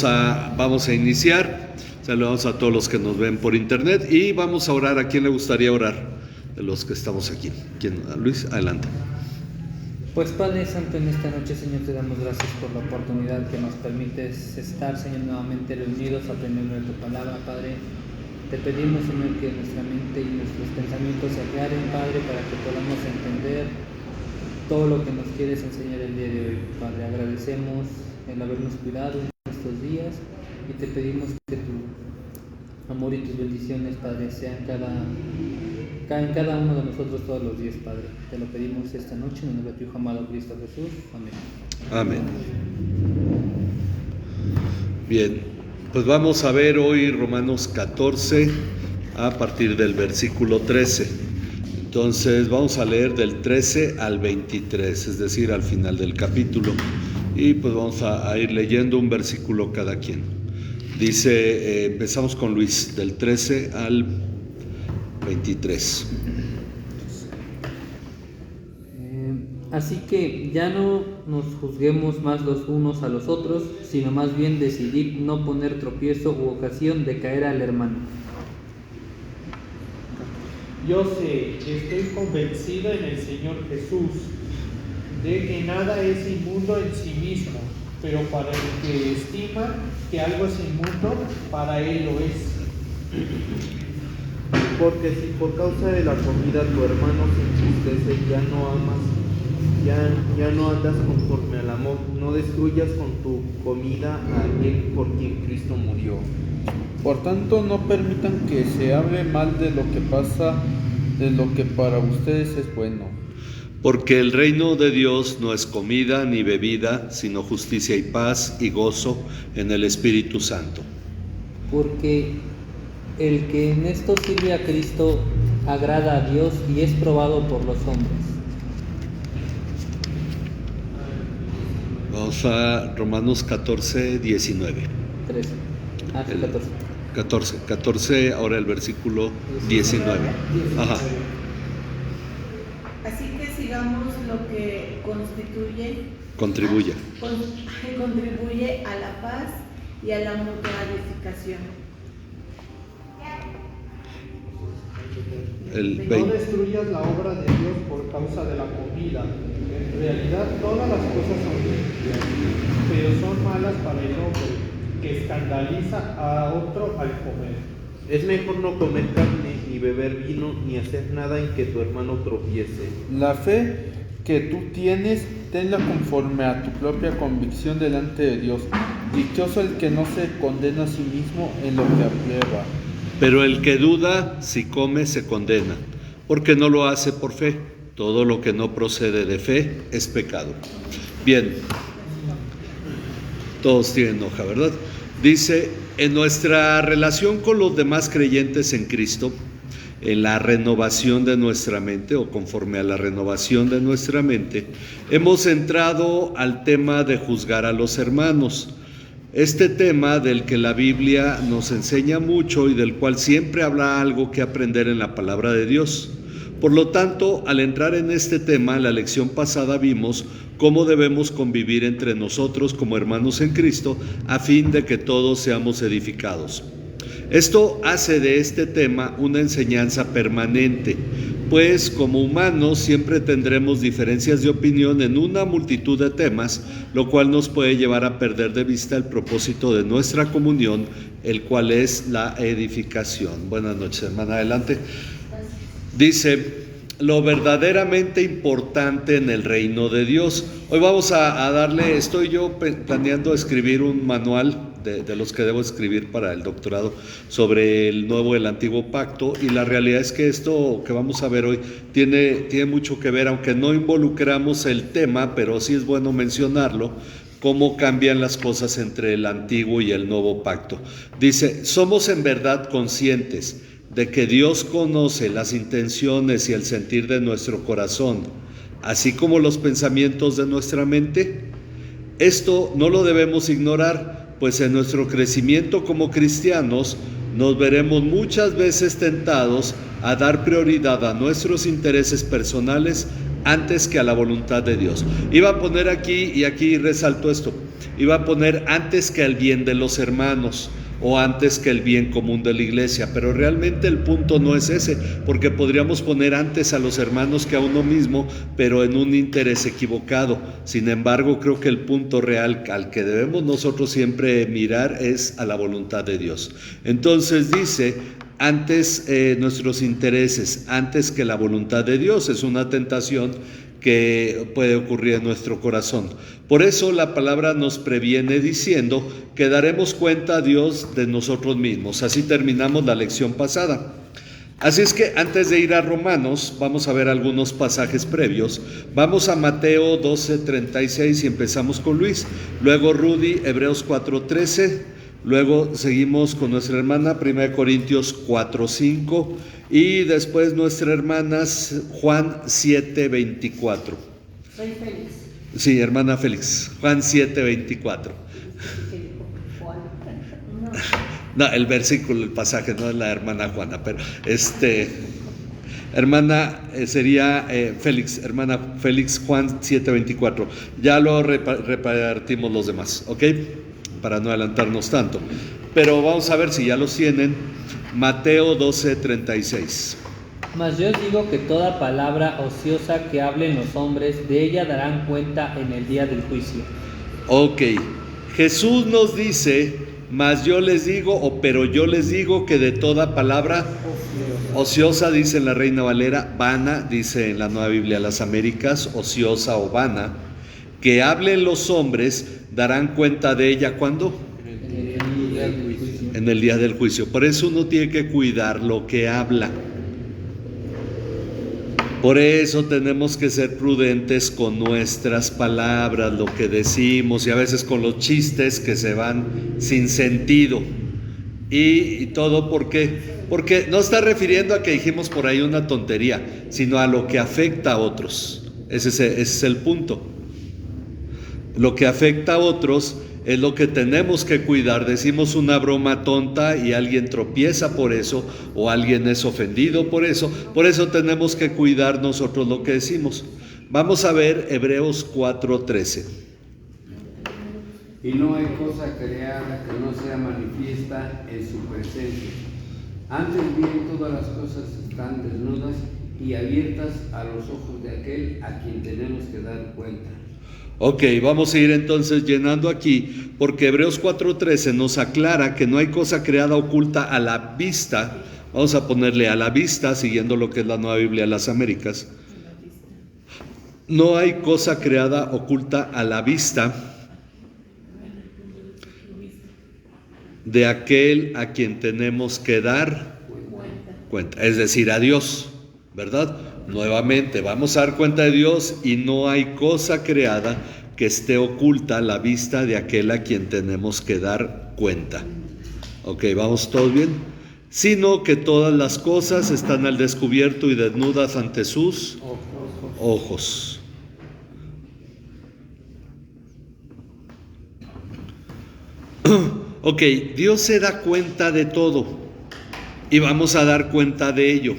Vamos a iniciar. Saludamos a todos los que nos ven por internet y vamos a orar. ¿A quién le gustaría orar? De los que estamos aquí. ¿Quién? Luis, adelante. Pues Padre Santo, en esta noche, Señor, te damos gracias por la oportunidad que nos permites estar, Señor, nuevamente reunidos aprendiendo de tu palabra, Padre. Te pedimos, Señor, que nuestra mente y nuestros pensamientos se aclaren, Padre, para que podamos entender todo lo que nos quieres enseñar el día de hoy, Padre. Agradecemos el habernos cuidado en estos días y te pedimos que tu amor y tus bendiciones, Padre, sean en cada uno de nosotros todos los días, Padre. Te lo pedimos esta noche en el nombre de tu Hijo amado Cristo Jesús. Amén. Amén. Bien, pues vamos a ver hoy Romanos 14 a partir del versículo 13. Entonces vamos a leer del 13 al 23, es decir, al final del capítulo. Y pues vamos a ir leyendo un versículo cada quien. Dice, empezamos con Luis, del 13 al 23. Así que ya no nos juzguemos más los unos a los otros, sino más bien decidir no poner tropiezo u ocasión de caer al hermano. Yo sé, estoy convencido en el Señor Jesús, de que nada es inmundo en sí mismo, pero para el que estima que algo es inmundo, para él lo es. Porque si por causa de la comida tu hermano se entristece, ya no amas, ya no andas conforme al amor, no destruyas con tu comida a aquel por quien Cristo murió. Por tanto, no permitan que se hable mal de lo que pasa, de lo que para ustedes es bueno. Porque el reino de Dios no es comida ni bebida, sino justicia y paz y gozo en el Espíritu Santo. Porque el que en esto sirve a Cristo agrada a Dios y es probado por los hombres. Vamos a Romanos 14, 19. 13. Ah, sí, 14. 14, ahora el versículo 19. Ajá. Así que sigamos lo que contribuye a la paz y a la mutua edificación. No destruyas la obra de Dios por causa de la comida. En realidad todas las cosas son limpias, pero son malas para el hombre, que escandaliza a otro al comer. Es mejor no comer carne, ni beber vino, ni hacer nada en que tu hermano tropiece. La fe que tú tienes, tenla conforme a tu propia convicción delante de Dios. Dichoso el que no se condena a sí mismo en lo que aprueba. Pero el que duda, si come, se condena, porque no lo hace por fe. Todo lo que no procede de fe es pecado. Bien, todos tienen hoja, ¿verdad? Dice, en nuestra relación con los demás creyentes en Cristo, en la renovación de nuestra mente o conforme a la renovación de nuestra mente, hemos entrado al tema de juzgar a los hermanos. Este tema del que la Biblia nos enseña mucho y del cual siempre habrá algo que aprender en la palabra de Dios. Por lo tanto, al entrar en este tema, en la lección pasada vimos cómo debemos convivir entre nosotros como hermanos en Cristo a fin de que todos seamos edificados. Esto hace de este tema una enseñanza permanente, pues como humanos siempre tendremos diferencias de opinión en una multitud de temas, lo cual nos puede llevar a perder de vista el propósito de nuestra comunión, el cual es la edificación. Buenas noches, hermana, adelante. Dice, lo verdaderamente importante en el reino de Dios. Hoy vamos a darle, estoy yo planeando escribir un manual de los que debo escribir para el doctorado sobre el nuevo y el antiguo pacto, y la realidad es que esto que vamos a ver hoy tiene mucho que ver, aunque no involucramos el tema, pero sí es bueno mencionarlo, cómo cambian las cosas entre el antiguo y el nuevo pacto. Dice, somos en verdad conscientes de que Dios conoce las intenciones y el sentir de nuestro corazón, así como los pensamientos de nuestra mente. Esto no lo debemos ignorar, pues en nuestro crecimiento como cristianos nos veremos muchas veces tentados a dar prioridad a nuestros intereses personales antes que a la voluntad de Dios. Iba a poner aquí, y aquí resalto esto, iba a poner antes que el bien de los hermanos o antes que el bien común de la iglesia, pero realmente el punto no es ese, porque podríamos poner antes a los hermanos que a uno mismo, pero en un interés equivocado. Sin embargo, creo que el punto real al que debemos nosotros siempre mirar es a la voluntad de Dios. Entonces dice, antes nuestros intereses, antes que la voluntad de Dios. Es una tentación que puede ocurrir en nuestro corazón. Por eso la palabra nos previene diciendo que daremos cuenta a Dios de nosotros mismos. Así terminamos la lección pasada. Así es que antes de ir a Romanos, vamos a ver algunos pasajes previos. Vamos a Mateo 12:36 y empezamos con Luis. Luego Rudy, Hebreos 4:13. Luego seguimos con nuestra hermana, 1 Corintios 4:5. Y después nuestra hermana Juan 7:24. Soy feliz. Sí, hermana Félix, Juan 7:24. No, el versículo, el pasaje, no es la hermana Juana, pero hermana sería Félix, hermana Félix, Juan 7:24. Ya lo repartimos los demás, ¿ok? Para no adelantarnos tanto. Pero vamos a ver si ya los tienen. Mateo 12:36. Mas yo os digo que toda palabra ociosa que hablen los hombres, de ella darán cuenta en el día del juicio. Ok, Jesús nos dice, mas yo les digo, pero yo les digo que de toda palabra ociosa, dice en la Reina Valera, vana, dice en la Nueva Biblia de las Américas, ociosa o vana, que hablen los hombres, darán cuenta de ella, ¿cuándo? En el día del juicio. Por eso uno tiene que cuidar lo que habla. Por eso tenemos que ser prudentes con nuestras palabras, lo que decimos, y a veces con los chistes que se van sin sentido. Y todo porque no está refiriendo a que dijimos por ahí una tontería, sino a lo que afecta a otros. Ese es el punto. Lo que afecta a otros es lo que tenemos que cuidar. Decimos una broma tonta y alguien tropieza por eso, o alguien es ofendido por eso tenemos que cuidar nosotros lo que decimos. Vamos a ver Hebreos 4:13. Y no hay cosa creada que no sea manifiesta en su presencia. Antes bien, todas las cosas están desnudas y abiertas a los ojos de aquel a quien tenemos que dar cuenta. Ok, vamos a ir entonces llenando aquí, porque Hebreos 4:13 nos aclara que no hay cosa creada oculta a la vista. Vamos a ponerle a la vista, siguiendo lo que es la Nueva Biblia de las Américas. No hay cosa creada oculta a la vista de aquel a quien tenemos que dar cuenta, es decir, a Dios, ¿verdad? Nuevamente, vamos a dar cuenta de Dios y no hay cosa creada que esté oculta a la vista de aquel a quien tenemos que dar cuenta. Ok, ¿vamos todos bien? Sino que todas las cosas están al descubierto y desnudas ante sus ojos. Ok, Dios se da cuenta de todo y vamos a dar cuenta de ello.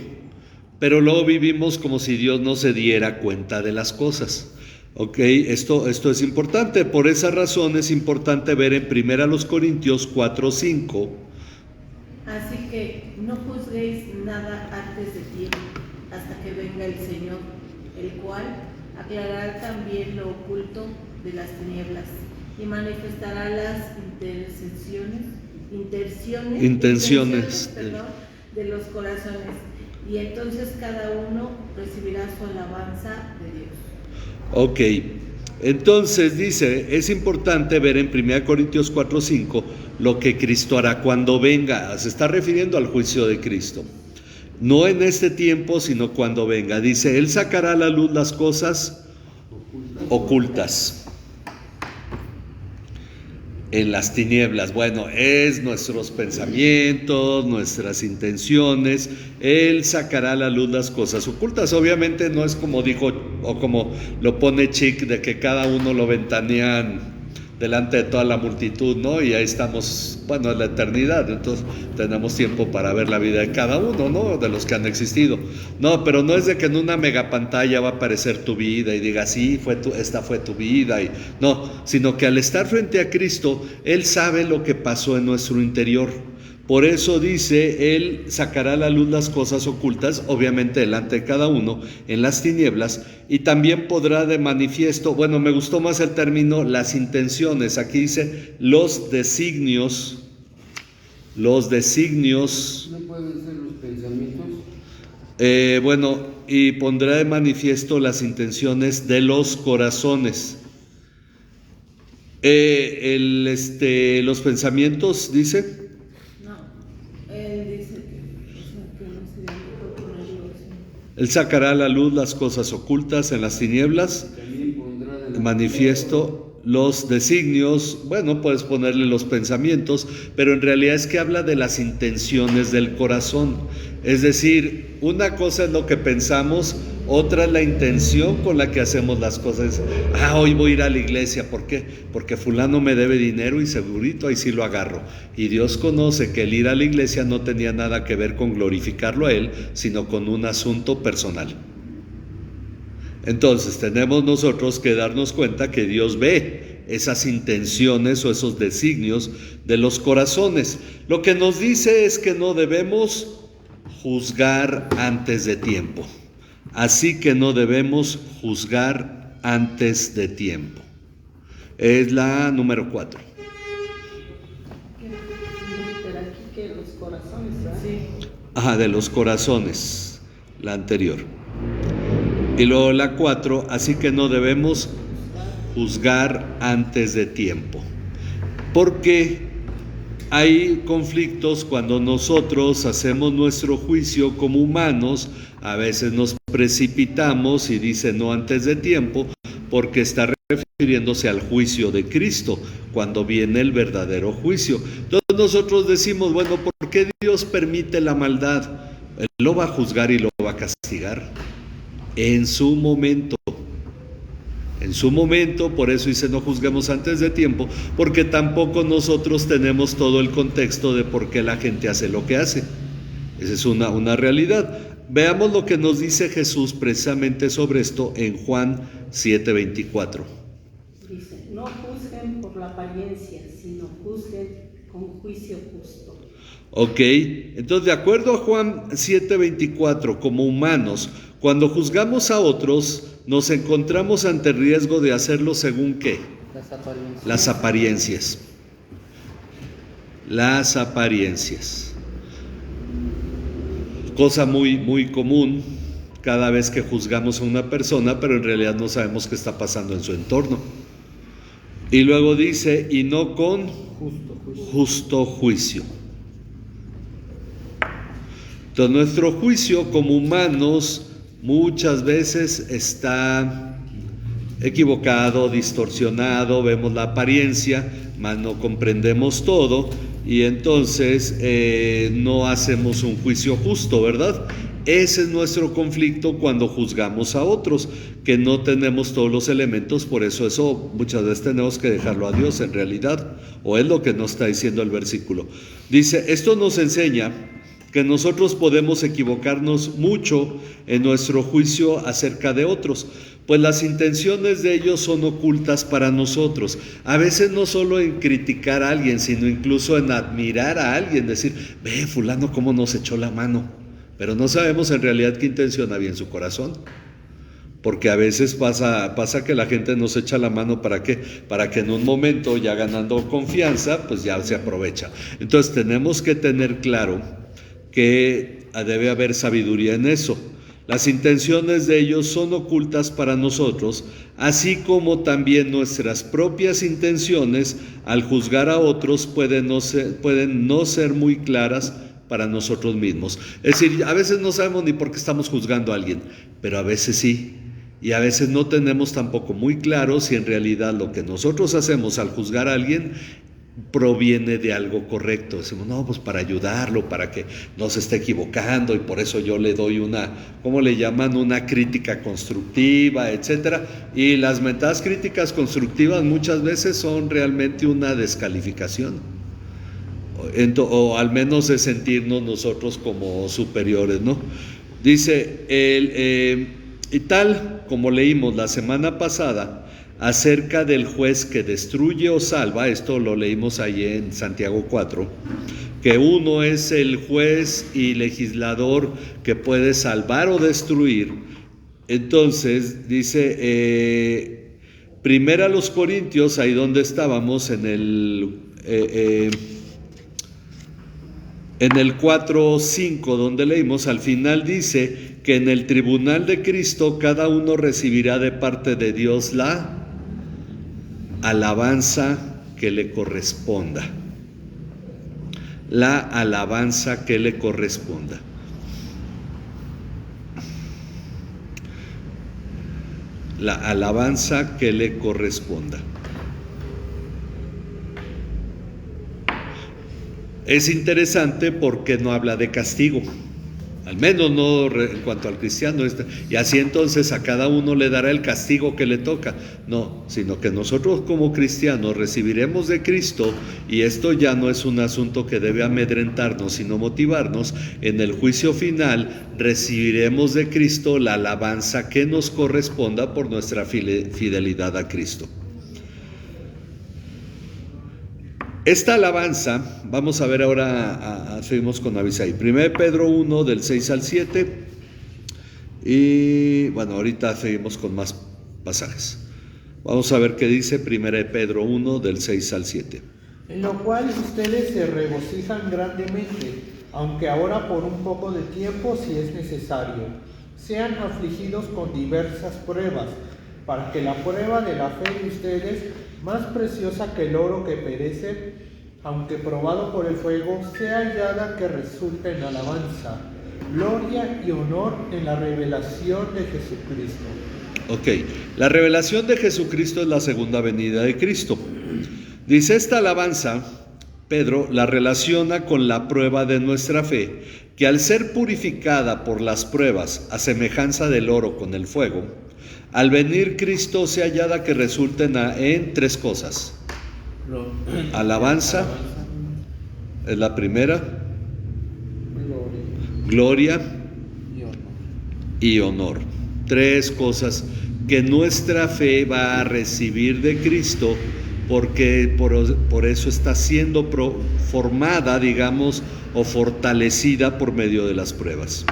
Pero luego vivimos como si Dios no se diera cuenta de las cosas. Ok, esto es importante. Por esa razón es importante ver en 1 Corintios 4:5. Así que no juzguéis nada antes de tiempo, hasta que venga el Señor, el cual aclarará también lo oculto de las tinieblas y manifestará las intenciones de los corazones. Y entonces cada uno recibirá su alabanza de Dios. Ok, entonces dice, es importante ver en 1 Corintios 4:5 lo que Cristo hará cuando venga. Se está refiriendo al juicio de Cristo. No en este tiempo, sino cuando venga. Dice, Él sacará a la luz las cosas ocultas en las tinieblas. Bueno, es nuestros pensamientos, nuestras intenciones. Él sacará a la luz las cosas ocultas. Obviamente no es como dijo o como lo pone Chick, de que cada uno lo ventanean delante de toda la multitud, ¿no? Y ahí estamos, bueno, en la eternidad, entonces tenemos tiempo para ver la vida de cada uno, ¿no? De los que han existido. No, pero no es de que en una megapantalla va a aparecer tu vida y diga, sí, esta fue tu vida, y no, sino que al estar frente a Cristo, Él sabe lo que pasó en nuestro interior. Por eso dice, Él sacará a la luz las cosas ocultas, obviamente delante de cada uno, en las tinieblas, y también podrá de manifiesto, bueno, me gustó más el término, las intenciones. Aquí dice, los designios. ¿No pueden ser los pensamientos? Bueno, y pondrá de manifiesto las intenciones de los corazones. Los pensamientos, dice... Él dice que no sería mejor ponerlo así. Él sacará a la luz las cosas ocultas en las tinieblas, También pondrá de manifiesto los designios, bueno, puedes ponerle los pensamientos, pero en realidad es que habla de las intenciones del corazón. Es decir, una cosa es lo que pensamos, otra es la intención con la que hacemos las cosas. Hoy voy a ir a la iglesia, ¿por qué? Porque fulano me debe dinero y segurito ahí sí lo agarro. Y Dios conoce que el ir a la iglesia no tenía nada que ver con glorificarlo a Él, sino con un asunto personal. Entonces tenemos nosotros que darnos cuenta que Dios ve esas intenciones o esos designios de los corazones. Lo que nos dice es que no debemos juzgar antes de tiempo. Así que no debemos juzgar antes de tiempo. Es la número 4. Pero aquí que los corazones, ¿verdad? Sí. De los corazones, la anterior. Y luego la 4, así que no debemos juzgar antes de tiempo. Porque hay conflictos cuando nosotros hacemos nuestro juicio como humanos, a veces nos precipitamos y dice no antes de tiempo, porque está refiriéndose al juicio de Cristo, cuando viene el verdadero juicio. Entonces nosotros decimos, bueno, ¿por qué Dios permite la maldad? Él lo va a juzgar y lo va a castigar. En su momento, por eso dice no juzguemos antes de tiempo, porque tampoco nosotros tenemos todo el contexto de por qué la gente hace lo que hace. Esa es una realidad. Veamos lo que nos dice Jesús precisamente sobre esto en Juan 7:24. Dice, no juzguen por la apariencia, sino juzguen con juicio justo. Ok, entonces de acuerdo a Juan 7:24, como humanos, cuando juzgamos a otros, nos encontramos ante el riesgo de hacerlo según ¿qué? Las apariencias. Las apariencias. Cosa muy, muy común cada vez que juzgamos a una persona, pero en realidad no sabemos qué está pasando en su entorno. Y luego dice, y no con justo juicio. Entonces nuestro juicio como humanos muchas veces está equivocado, distorsionado, vemos la apariencia, mas no comprendemos todo y entonces no hacemos un juicio justo, ¿verdad? Ese es nuestro conflicto cuando juzgamos a otros, que no tenemos todos los elementos, por eso muchas veces tenemos que dejarlo a Dios en realidad, o es lo que nos está diciendo el versículo. Dice, esto nos enseña que nosotros podemos equivocarnos mucho en nuestro juicio acerca de otros, pues las intenciones de ellos son ocultas para nosotros. A veces no solo en criticar a alguien, sino incluso en admirar a alguien, decir, ve fulano cómo nos echó la mano, pero no sabemos en realidad qué intención había en su corazón. Porque a veces pasa que la gente nos echa la mano, ¿para qué? Para que en un momento, ya ganando confianza, pues ya se aprovecha. Entonces tenemos que tener claro que debe haber sabiduría en eso. Las intenciones de ellos son ocultas para nosotros, así como también nuestras propias intenciones al juzgar a otros pueden no ser muy claras para nosotros mismos. Es decir, a veces no sabemos ni por qué estamos juzgando a alguien, pero a veces sí. Y a veces no tenemos tampoco muy claro si en realidad lo que nosotros hacemos al juzgar a alguien proviene de algo correcto. Decimos, no, pues para ayudarlo, para que no se esté equivocando, y por eso yo le doy una, ¿cómo le llaman? Una crítica constructiva, etcétera. Y las mentadas críticas constructivas muchas veces son realmente una descalificación, o al menos de sentirnos nosotros como superiores, ¿no? Dice, y tal como leímos la semana pasada, acerca del juez que destruye o salva, esto lo leímos ahí en Santiago 4, que uno es el juez y legislador que puede salvar o destruir. Entonces dice, primera a los Corintios, ahí donde estábamos, en el 4:5, donde leímos, al final dice que en el tribunal de Cristo cada uno recibirá de parte de Dios la alabanza que le corresponda. La alabanza que le corresponda. La alabanza que le corresponda. Es interesante porque no habla de castigo, al menos no en cuanto al cristiano, y así entonces a cada uno le dará el castigo que le toca. No, sino que nosotros como cristianos recibiremos de Cristo, y esto ya no es un asunto que debe amedrentarnos, sino motivarnos. En el juicio final recibiremos de Cristo la alabanza que nos corresponda por nuestra fidelidad a Cristo. Esta alabanza, vamos a ver ahora, seguimos con Abisai. 1 Pedro 1, del 6 al 7. Y bueno, ahorita seguimos con más pasajes. Vamos a ver qué dice 1 Pedro 1, del 6 al 7. En lo cual ustedes se regocijan grandemente, aunque ahora por un poco de tiempo, si es necesario, sean afligidos con diversas pruebas, para que la prueba de la fe de ustedes, más preciosa que el oro que perece, aunque probado por el fuego, sea hallada que resulte en alabanza, gloria y honor en la revelación de Jesucristo. Ok, la revelación de Jesucristo es la segunda venida de Cristo. Dice, esta alabanza, Pedro la relaciona con la prueba de nuestra fe, que al ser purificada por las pruebas, a semejanza del oro con el fuego, al venir Cristo sea hallada que resulten en tres cosas. Alabanza es la primera, gloria y honor. Tres cosas que nuestra fe va a recibir de Cristo, porque por eso está siendo formada, digamos, o fortalecida por medio de las pruebas,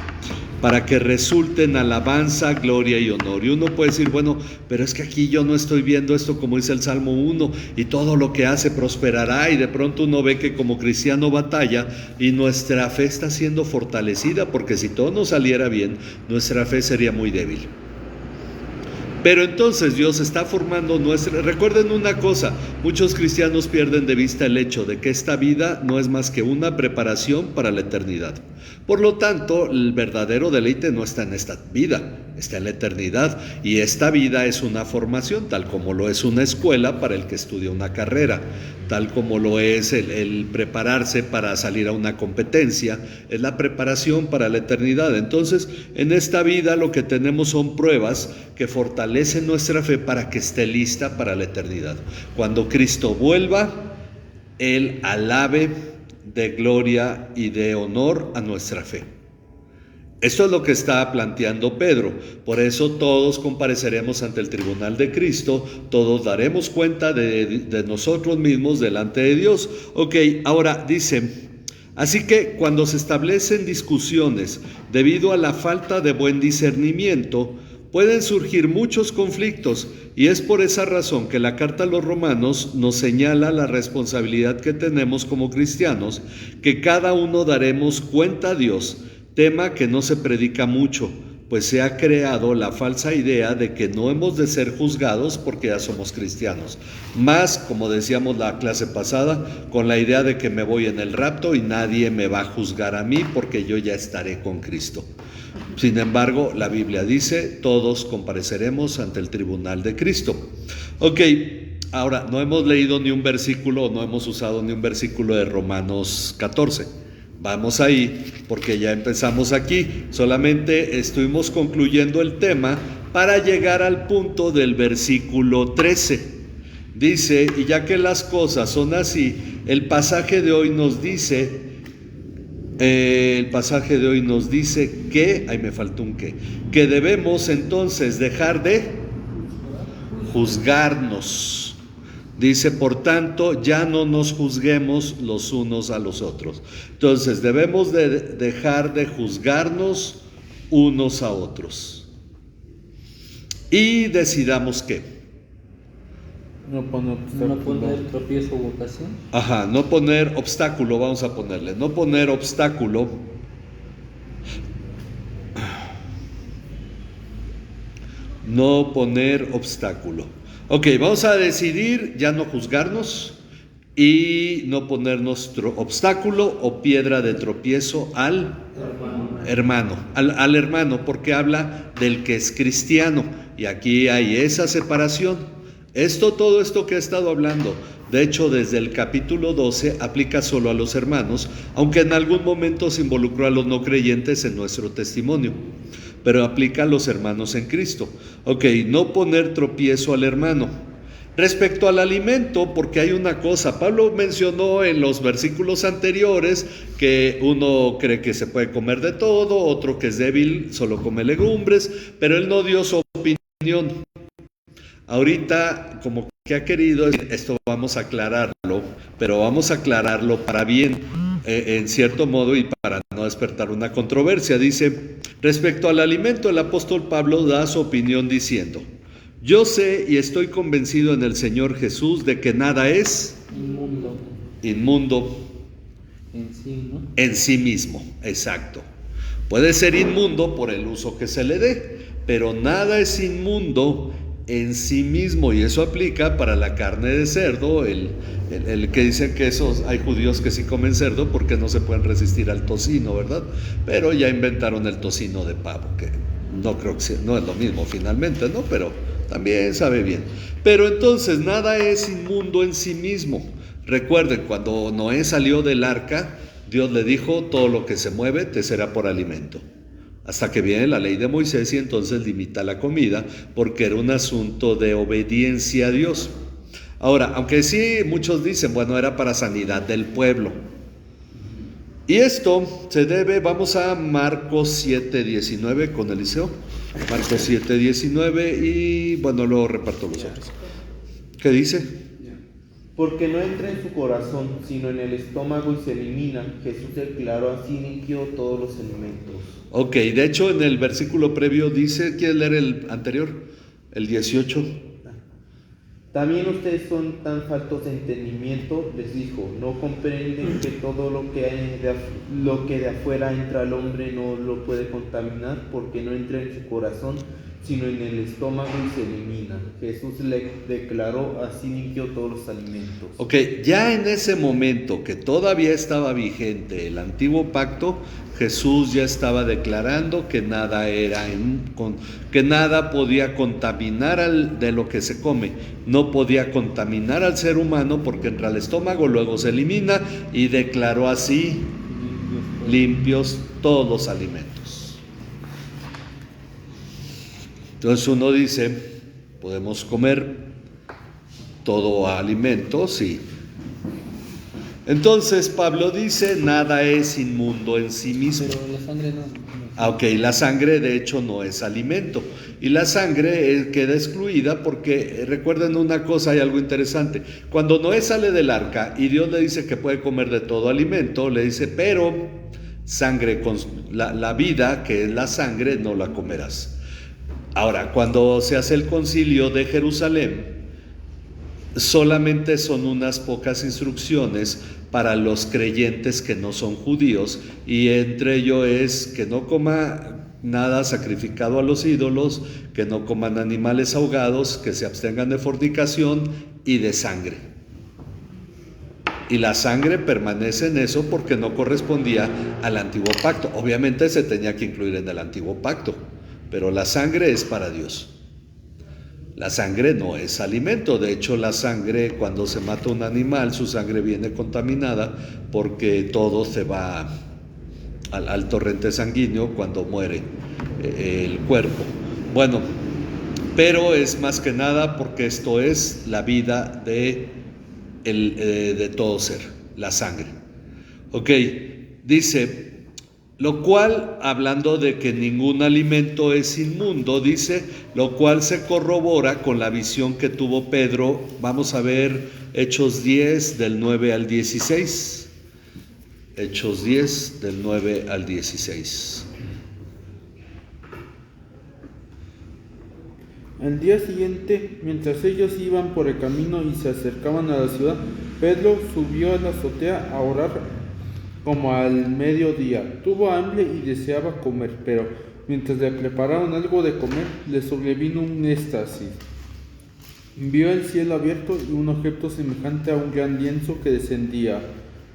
para que resulten alabanza, gloria y honor. Y uno puede decir, bueno, pero es que aquí yo no estoy viendo esto como dice el Salmo 1, y todo lo que hace prosperará, y de pronto uno ve que como cristiano batalla, y nuestra fe está siendo fortalecida, porque si todo nos saliera bien, nuestra fe sería muy débil. Pero entonces Dios está formando nuestra... Recuerden una cosa, muchos cristianos pierden de vista el hecho de que esta vida no es más que una preparación para la eternidad. Por lo tanto, el verdadero deleite no está en esta vida, está en la eternidad. Y esta vida es una formación, tal como lo es una escuela para el que estudia una carrera, tal como lo es el prepararse para salir a una competencia, es la preparación para la eternidad. Entonces, en esta vida lo que tenemos son pruebas que fortalecen nuestra fe para que esté lista para la eternidad. Cuando Cristo vuelva, Él alabe de gloria y de honor a nuestra fe. Esto es lo que está planteando Pedro. Por eso todos compareceremos ante el tribunal de Cristo, todos daremos cuenta de nosotros mismos delante de Dios. Ok, ahora dice, así que cuando se establecen discusiones debido a la falta de buen discernimiento, pueden surgir muchos conflictos, y es por esa razón que la carta a los Romanos nos señala la responsabilidad que tenemos como cristianos, que cada uno daremos cuenta a Dios, tema que no se predica mucho, pues se ha creado la falsa idea de que no hemos de ser juzgados porque ya somos cristianos. Más, como decíamos la clase pasada, con la idea de que me voy en el rapto y nadie me va a juzgar a mí porque yo ya estaré con Cristo. Sin embargo, la Biblia dice, todos compareceremos ante el tribunal de Cristo. Ok, Ahora, no hemos leído ni un versículo, no hemos usado ni un versículo de Romanos 14. Vamos ahí, porque ya empezamos aquí. Solamente estuvimos concluyendo el tema para llegar al punto del versículo 13. Dice, y ya que las cosas son así, el pasaje de hoy nos dice que, ahí me faltó un que debemos entonces dejar de juzgarnos. Dice, por tanto, ya no nos juzguemos los unos a los otros. Entonces, debemos de dejar de juzgarnos unos a otros. Y decidamos qué. No poner No poner tropiezo u ocasión. Ajá, no poner obstáculo, vamos a ponerle. No poner obstáculo. No poner obstáculo. Ok, vamos a decidir ya no juzgarnos y no ponernos obstáculo o piedra de tropiezo al hermano, porque habla del que es cristiano. Y aquí hay esa separación. Todo esto que he estado hablando, de hecho desde el capítulo 12 aplica solo a los hermanos, aunque en algún momento se involucró a los no creyentes en nuestro testimonio, pero aplica a los hermanos en Cristo. Ok, no poner tropiezo al hermano. Respecto al alimento, porque hay una cosa, Pablo mencionó en los versículos anteriores que uno cree que se puede comer de todo, otro que es débil solo come legumbres, pero él no dio su opinión. Ahorita, como que ha querido, esto vamos a aclararlo, pero vamos a aclararlo para bien, en cierto modo, y para no despertar una controversia. Dice, respecto al alimento, el apóstol Pablo da su opinión diciendo, yo sé y estoy convencido en el Señor Jesús de que nada es inmundo En sí, ¿no? en sí mismo, exacto. Puede ser inmundo por el uso que se le dé, pero nada es inmundo en sí mismo, y eso aplica para la carne de cerdo, el que dicen que hay judíos que sí comen cerdo porque no se pueden resistir al tocino, ¿verdad? Pero ya inventaron el tocino de pavo, que no creo que sea, no es lo mismo finalmente, ¿no? Pero también sabe bien. Pero entonces nada es inmundo en sí mismo. Recuerden, cuando Noé salió del arca, Dios le dijo, todo lo que se mueve te será por alimento. Hasta que viene la ley de Moisés y entonces limita la comida porque era un asunto de obediencia a Dios. Ahora, aunque sí muchos dicen, bueno, era para sanidad del pueblo. Y esto se debe, vamos a Marcos 7:19 con Eliseo. Marcos 7:19 y bueno, luego reparto los otros. ¿Qué dice? Porque no entra en su corazón, sino en el estómago y se elimina. Jesús declaró así limpio todos los alimentos. Ok, de hecho en el versículo previo dice, ¿quieres leer el anterior? El 18. También ustedes son tan faltos de entendimiento, les dijo, no comprenden que todo lo que de afuera entra al hombre no lo puede contaminar, porque no entra en su corazón, sino en el estómago y se elimina. Jesús le declaró, así limpió todos los alimentos. Ok, ya en ese momento que todavía estaba vigente el antiguo pacto, Jesús ya estaba declarando que nada que nada podía contaminar de lo que se come, no podía contaminar al ser humano porque entra al estómago, luego se elimina, y declaró así limpios todos los alimentos. Entonces uno dice, podemos comer todo alimento, sí. Entonces Pablo dice, nada es inmundo en sí mismo. Pero la sangre no. Ok, la sangre de hecho no es alimento. Y la sangre queda excluida porque, recuerden una cosa, hay algo interesante. Cuando Noé sale del arca y Dios le dice que puede comer de todo alimento, le dice, pero sangre, la vida que es la sangre, no la comerás. Ahora, cuando se hace el concilio de Jerusalén, solamente son unas pocas instrucciones para los creyentes que no son judíos, y entre ellos es que no coma nada sacrificado a los ídolos, que no coman animales ahogados, que se abstengan de fornicación y de sangre. Y la sangre permanece en eso porque no correspondía al antiguo pacto. Obviamente se tenía que incluir en el antiguo pacto, pero la sangre es para Dios. La sangre no es alimento. De hecho, la sangre, cuando se mata un animal, su sangre viene contaminada porque todo se va al torrente sanguíneo cuando muere el cuerpo. Bueno, pero es más que nada porque esto es la vida de todo ser, la sangre. Ok, dice, lo cual, hablando de que ningún alimento es inmundo, dice, lo cual se corrobora con la visión que tuvo Pedro. Vamos a ver Hechos 10 del 9 al 16. Hechos 10 del 9 al 16. Al día siguiente, mientras ellos iban por el camino y se acercaban a la ciudad, Pedro subió a la azotea a orar como al mediodía. Tuvo hambre y deseaba comer, pero mientras le prepararon algo de comer, le sobrevino un éxtasis. Vio el cielo abierto y un objeto semejante a un gran lienzo que descendía.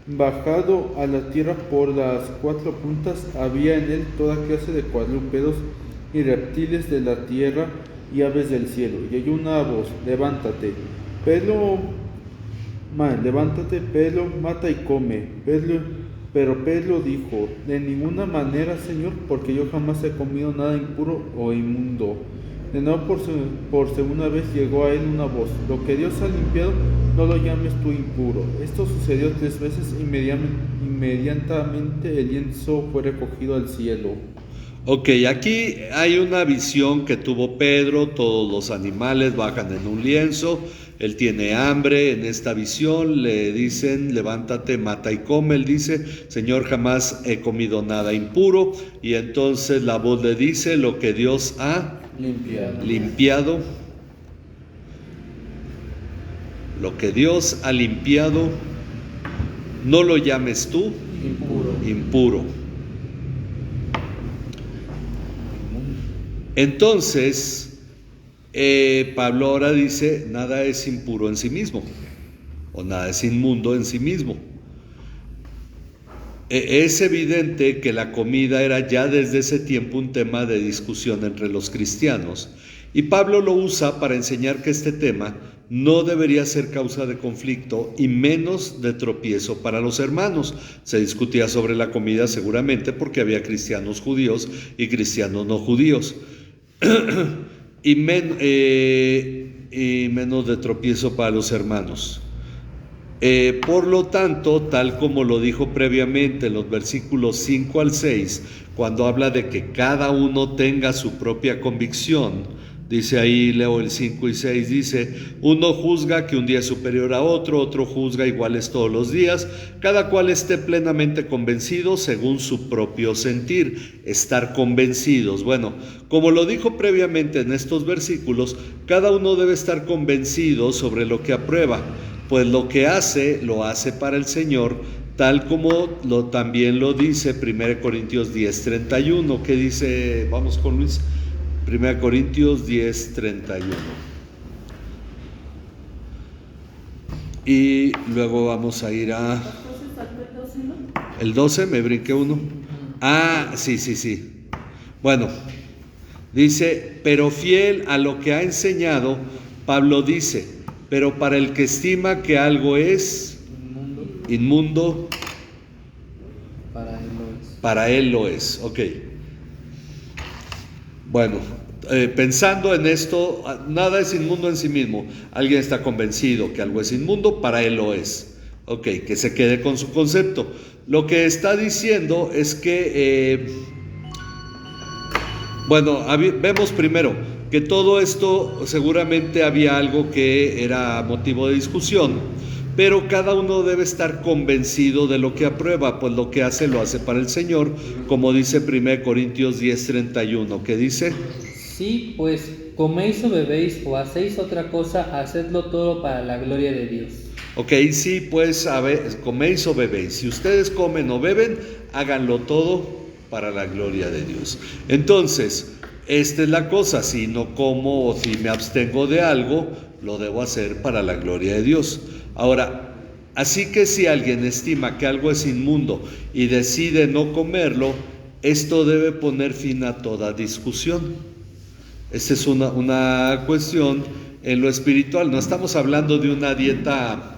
Bajado a la tierra por las cuatro puntas, había en él toda clase de cuadrúpedos y reptiles de la tierra y aves del cielo. Y oyó una voz: levántate, Pedro, mata y come. Pero Pedro dijo: de ninguna manera, Señor, porque yo jamás he comido nada impuro o inmundo. De nuevo por segunda vez llegó a él una voz: lo que Dios ha limpiado, no lo llames tú impuro. Esto sucedió 3 veces. Inmediatamente el lienzo fue recogido al cielo. Ok, aquí hay una visión que tuvo Pedro. Todos los animales bajan en un lienzo. Él tiene hambre. En esta visión le dicen: levántate, mata y come. Él dice: Señor, jamás he comido nada impuro. Y entonces la voz le dice: lo que Dios ha limpiado. Lo que Dios ha limpiado, no lo llames tú impuro. Entonces, Pablo ahora dice: nada es impuro en sí mismo, o nada es inmundo en sí mismo. Es evidente que la comida era ya desde ese tiempo un tema de discusión entre los cristianos, y Pablo lo usa para enseñar que este tema no debería ser causa de conflicto y menos de tropiezo para los hermanos. Se discutía sobre la comida seguramente porque había cristianos judíos y cristianos no judíos. y menos de tropiezo para los hermanos. Por lo tanto, tal como lo dijo previamente en los versículos 5 al 6, cuando habla de que cada uno tenga su propia convicción, dice ahí, leo el 5 y 6, dice: uno juzga que un día es superior a otro, otro juzga iguales todos los días, cada cual esté plenamente convencido según su propio sentir. Estar convencidos. Bueno, como lo dijo previamente en estos versículos, cada uno debe estar convencido sobre lo que aprueba, pues lo que hace, lo hace para el Señor, tal como también lo dice 1 Corintios 10:31, que dice, vamos con Luis, 1 Corintios 10:31. Y luego vamos a ir a el 12, me brinqué uno. Ah, sí. Bueno, dice: pero fiel a lo que ha enseñado, Pablo dice: pero para el que estima que algo es inmundo, para él lo es. Ok. Bueno, pensando en esto, nada es inmundo en sí mismo. Alguien está convencido que algo es inmundo, para él lo es. Ok, que se quede con su concepto. Lo que está diciendo es que, vemos primero que todo esto seguramente había algo que era motivo de discusión, pero cada uno debe estar convencido de lo que aprueba, pues lo que hace lo hace para el Señor, como dice 1 Corintios 10:31, que dice: sí, pues coméis o bebéis o hacéis otra cosa, hacedlo todo para la gloria de Dios. Ok, sí, pues coméis o bebéis. Si ustedes comen o beben, háganlo todo para la gloria de Dios. Entonces, esta es la cosa: si no como o si me abstengo de algo, lo debo hacer para la gloria de Dios. Ahora, así que si alguien estima que algo es inmundo y decide no comerlo, esto debe poner fin a toda discusión. Esta es una cuestión en lo espiritual. No estamos hablando de una dieta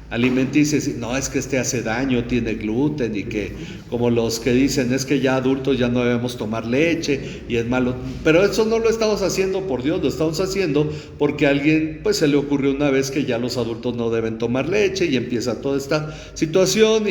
alimenticia, no, es que este hace daño, tiene gluten, y que como los que dicen es que ya adultos ya no debemos tomar leche y es malo, pero eso no lo estamos haciendo por Dios, lo estamos haciendo porque a alguien pues se le ocurrió una vez que ya los adultos no deben tomar leche y empieza toda esta situación,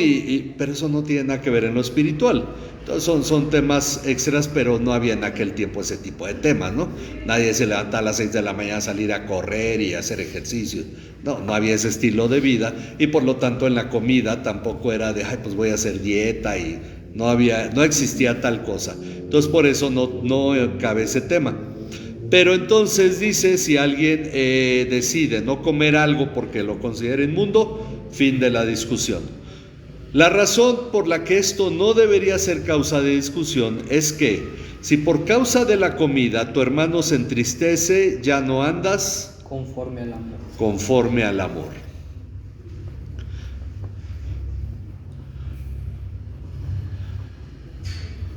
pero eso no tiene nada que ver en lo espiritual. Entonces son temas extras, pero no había en aquel tiempo ese tipo de temas, ¿no? Nadie se levanta a las 6 de la mañana a salir a correr y a hacer ejercicio. No había ese estilo de vida, y por lo tanto en la comida tampoco era de, pues voy a hacer dieta, y no existía tal cosa. Entonces por eso no cabe ese tema. Pero entonces dice, si alguien decide no comer algo porque lo considera inmundo, fin de la discusión. La razón por la que esto no debería ser causa de discusión es que si por causa de la comida tu hermano se entristece, ya no andas conforme al amor. Conforme al amor.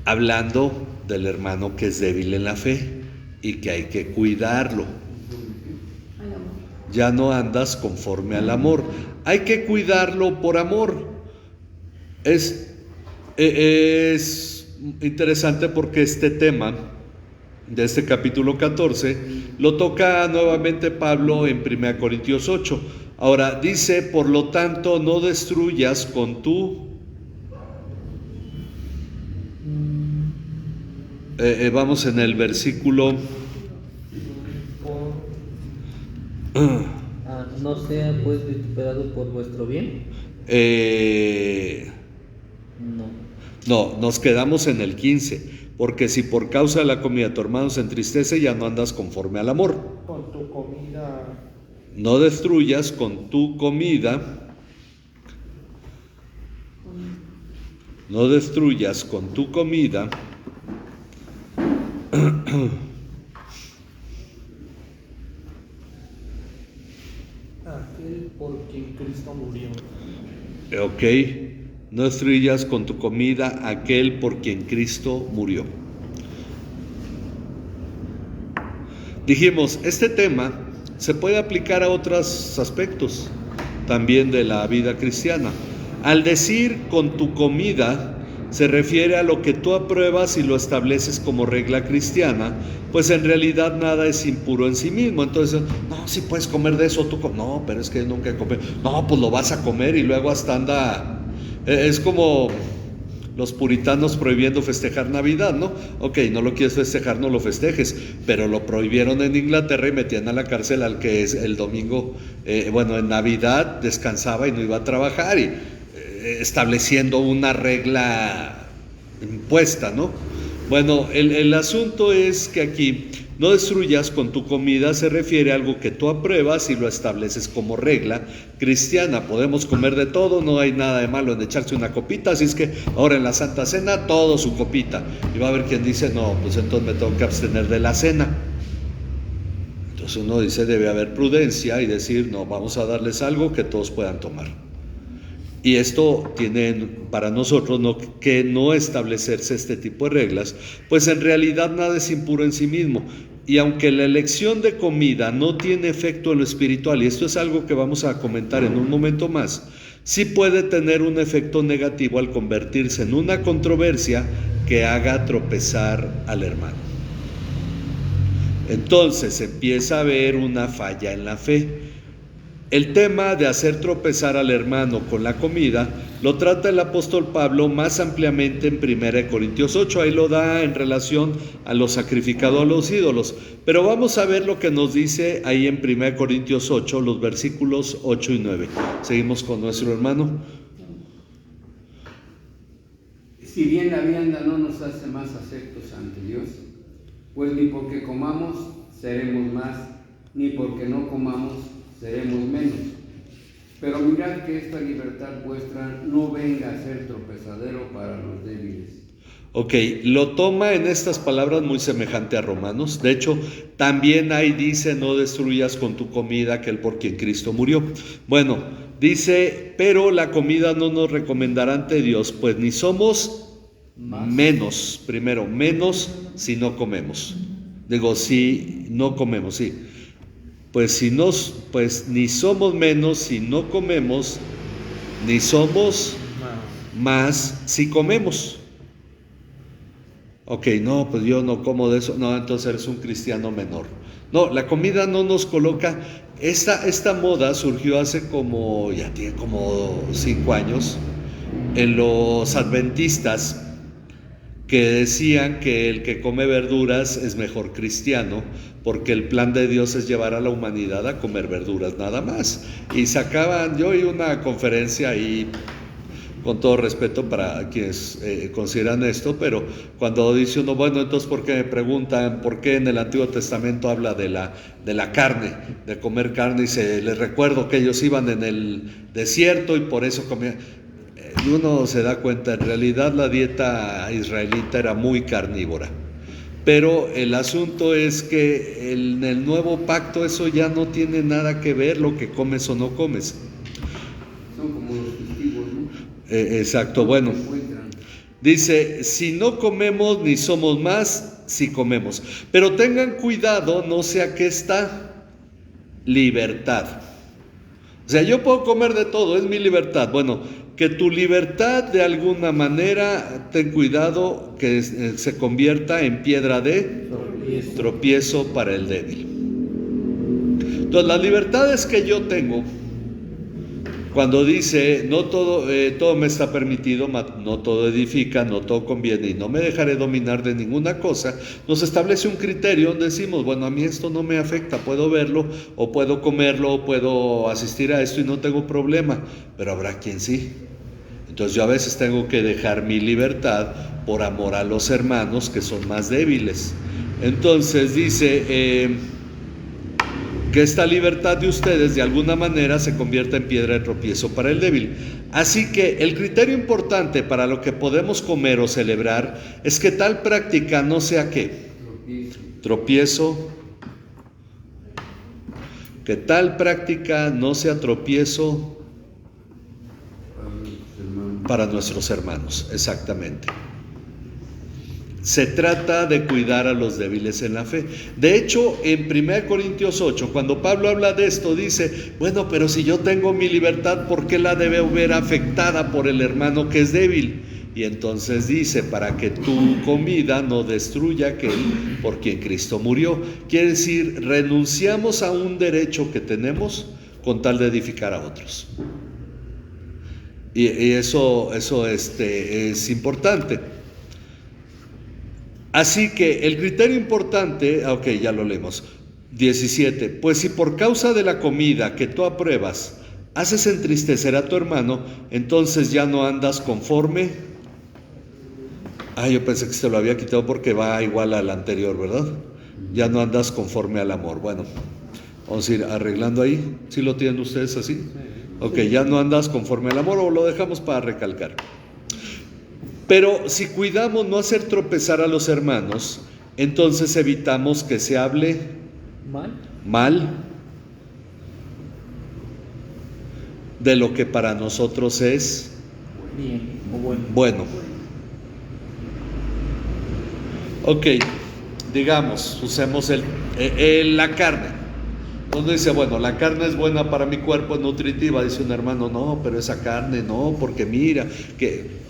Hablando del hermano que es débil en la fe y que hay que cuidarlo. Ya no andas conforme al amor. Hay que cuidarlo por amor. Es interesante porque este tema de este capítulo 14 lo toca nuevamente Pablo en 1 Corintios 8. Ahora dice, por lo tanto, no destruyas con tu... vamos en el versículo... no sea pues vituperado por vuestro bien. No, nos quedamos en el 15. Porque si por causa de la comida tu hermano se entristece, ya no andas conforme al amor. Con tu comida. No destruyas con tu comida. No destruyas con tu comida. Aquel por quien Cristo murió. Ok. No destruyas con tu comida aquel por quien Cristo murió. Dijimos, este tema se puede aplicar a otros aspectos también de la vida cristiana. Al decir con tu comida, se refiere a lo que tú apruebas y lo estableces como regla cristiana, pues en realidad nada es impuro en sí mismo. Entonces, no, si puedes comer de eso, no, pero es que nunca he comido. No, pues lo vas a comer, y luego hasta anda... Es como los puritanos prohibiendo festejar Navidad, ¿no? Ok, no lo quieres festejar, no lo festejes, pero lo prohibieron en Inglaterra y metían a la cárcel al que es el domingo, en Navidad descansaba y no iba a trabajar, y estableciendo una regla impuesta, ¿no? Bueno, el asunto es que aquí no destruyas con tu comida se refiere a algo que tú apruebas y lo estableces como regla cristiana. Podemos comer de todo, no hay nada de malo en echarse una copita, así es que ahora en la Santa Cena todo su copita. Y va a haber quien dice, no, pues entonces me tengo que abstener de la cena. Entonces uno dice, debe haber prudencia y decir, no, vamos a darles algo que todos puedan tomar. Y esto tiene para nosotros que no establecerse este tipo de reglas, pues en realidad nada es impuro en sí mismo. Y aunque la elección de comida no tiene efecto en lo espiritual, y esto es algo que vamos a comentar en un momento más, sí puede tener un efecto negativo al convertirse en una controversia que haga tropezar al hermano. Entonces empieza a haber una falla en la fe. El tema de hacer tropezar al hermano con la comida lo trata el apóstol Pablo más ampliamente en 1 Corintios 8, ahí lo da en relación a lo sacrificado a los ídolos, pero vamos a ver lo que nos dice ahí en 1 Corintios 8, los versículos 8 y 9. Seguimos con nuestro hermano. Si bien la vianda no nos hace más aceptos ante Dios, pues ni porque comamos seremos más, ni porque no comamos seremos menos. Pero mirad que esta libertad vuestra no venga a ser tropezadero para los débiles. Ok, lo toma en estas palabras muy semejante a Romanos. De hecho, también ahí dice, no destruyas con tu comida aquel por quien Cristo murió. Bueno, dice, pero la comida no nos recomendará ante Dios, pues ni somos menos si no comemos. Digo, si no comemos, sí. Pues ni somos menos si no comemos, ni somos más si comemos. Ok, no, pues yo no como de eso. No, entonces eres un cristiano menor. No, la comida no nos coloca. Esta moda surgió ya tiene como 5 años, en los adventistas, que decían que el que come verduras es mejor cristiano, porque el plan de Dios es llevar a la humanidad a comer verduras nada más. Y yo oí una conferencia ahí, con todo respeto para quienes consideran esto, pero cuando dice uno, bueno, entonces ¿por qué me preguntan por qué en el Antiguo Testamento habla de la carne, de comer carne? Y les recuerdo que ellos iban en el desierto y por eso comían. Y uno se da cuenta, en realidad la dieta israelita era muy carnívora. Pero el asunto es que en el nuevo pacto eso ya no tiene nada que ver, lo que comes o no comes. Son como los testigos, ¿no? Exacto, bueno. Dice, si no comemos ni somos más si comemos. Pero tengan cuidado, no sea que esta libertad. O sea, yo puedo comer de todo, es mi libertad. Bueno, que tu libertad de alguna manera, ten cuidado que se convierta en piedra de tropiezo para el débil. Entonces, las libertades que yo tengo, cuando dice, no todo me está permitido, no todo edifica, no todo conviene y no me dejaré dominar de ninguna cosa, nos establece un criterio donde decimos, bueno, a mí esto no me afecta, puedo verlo, o puedo comerlo, o puedo asistir a esto y no tengo problema, pero habrá quien sí. Entonces yo a veces tengo que dejar mi libertad por amor a los hermanos que son más débiles. Entonces dice que esta libertad de ustedes de alguna manera se convierta en piedra de tropiezo para el débil. Así que el criterio importante para lo que podemos comer o celebrar es que tal práctica no sea ¿qué? Tropiezo. Que tal práctica no sea tropiezo para nuestros hermanos, exactamente. Se trata de cuidar a los débiles en la fe. De hecho, en 1 Corintios 8, cuando Pablo habla de esto, dice, bueno, pero si yo tengo mi libertad, ¿por qué la debe ver afectada por el hermano que es débil? Y entonces dice, para que tu comida no destruya aquel por quien Cristo murió. Quiere decir, renunciamos a un derecho que tenemos con tal de edificar a otros. Y eso es importante. Así que el criterio importante, ok, ya lo leemos, 17, pues si por causa de la comida que tú apruebas haces entristecer a tu hermano, entonces ya no andas conforme. Yo pensé que se lo había quitado porque va igual al anterior, ¿verdad? Ya no andas conforme al amor. Bueno, vamos a ir arreglando ahí. ¿Sí lo tienen ustedes así? Ok, ya no andas conforme al amor, o lo dejamos para recalcar. Pero si cuidamos no hacer tropezar a los hermanos, entonces evitamos que se hable mal de lo que para nosotros es bien o bueno. Ok, digamos, usemos la carne. Uno dice, bueno, la carne es buena para mi cuerpo, es nutritiva. Dice un hermano, no, pero esa carne no, porque mira,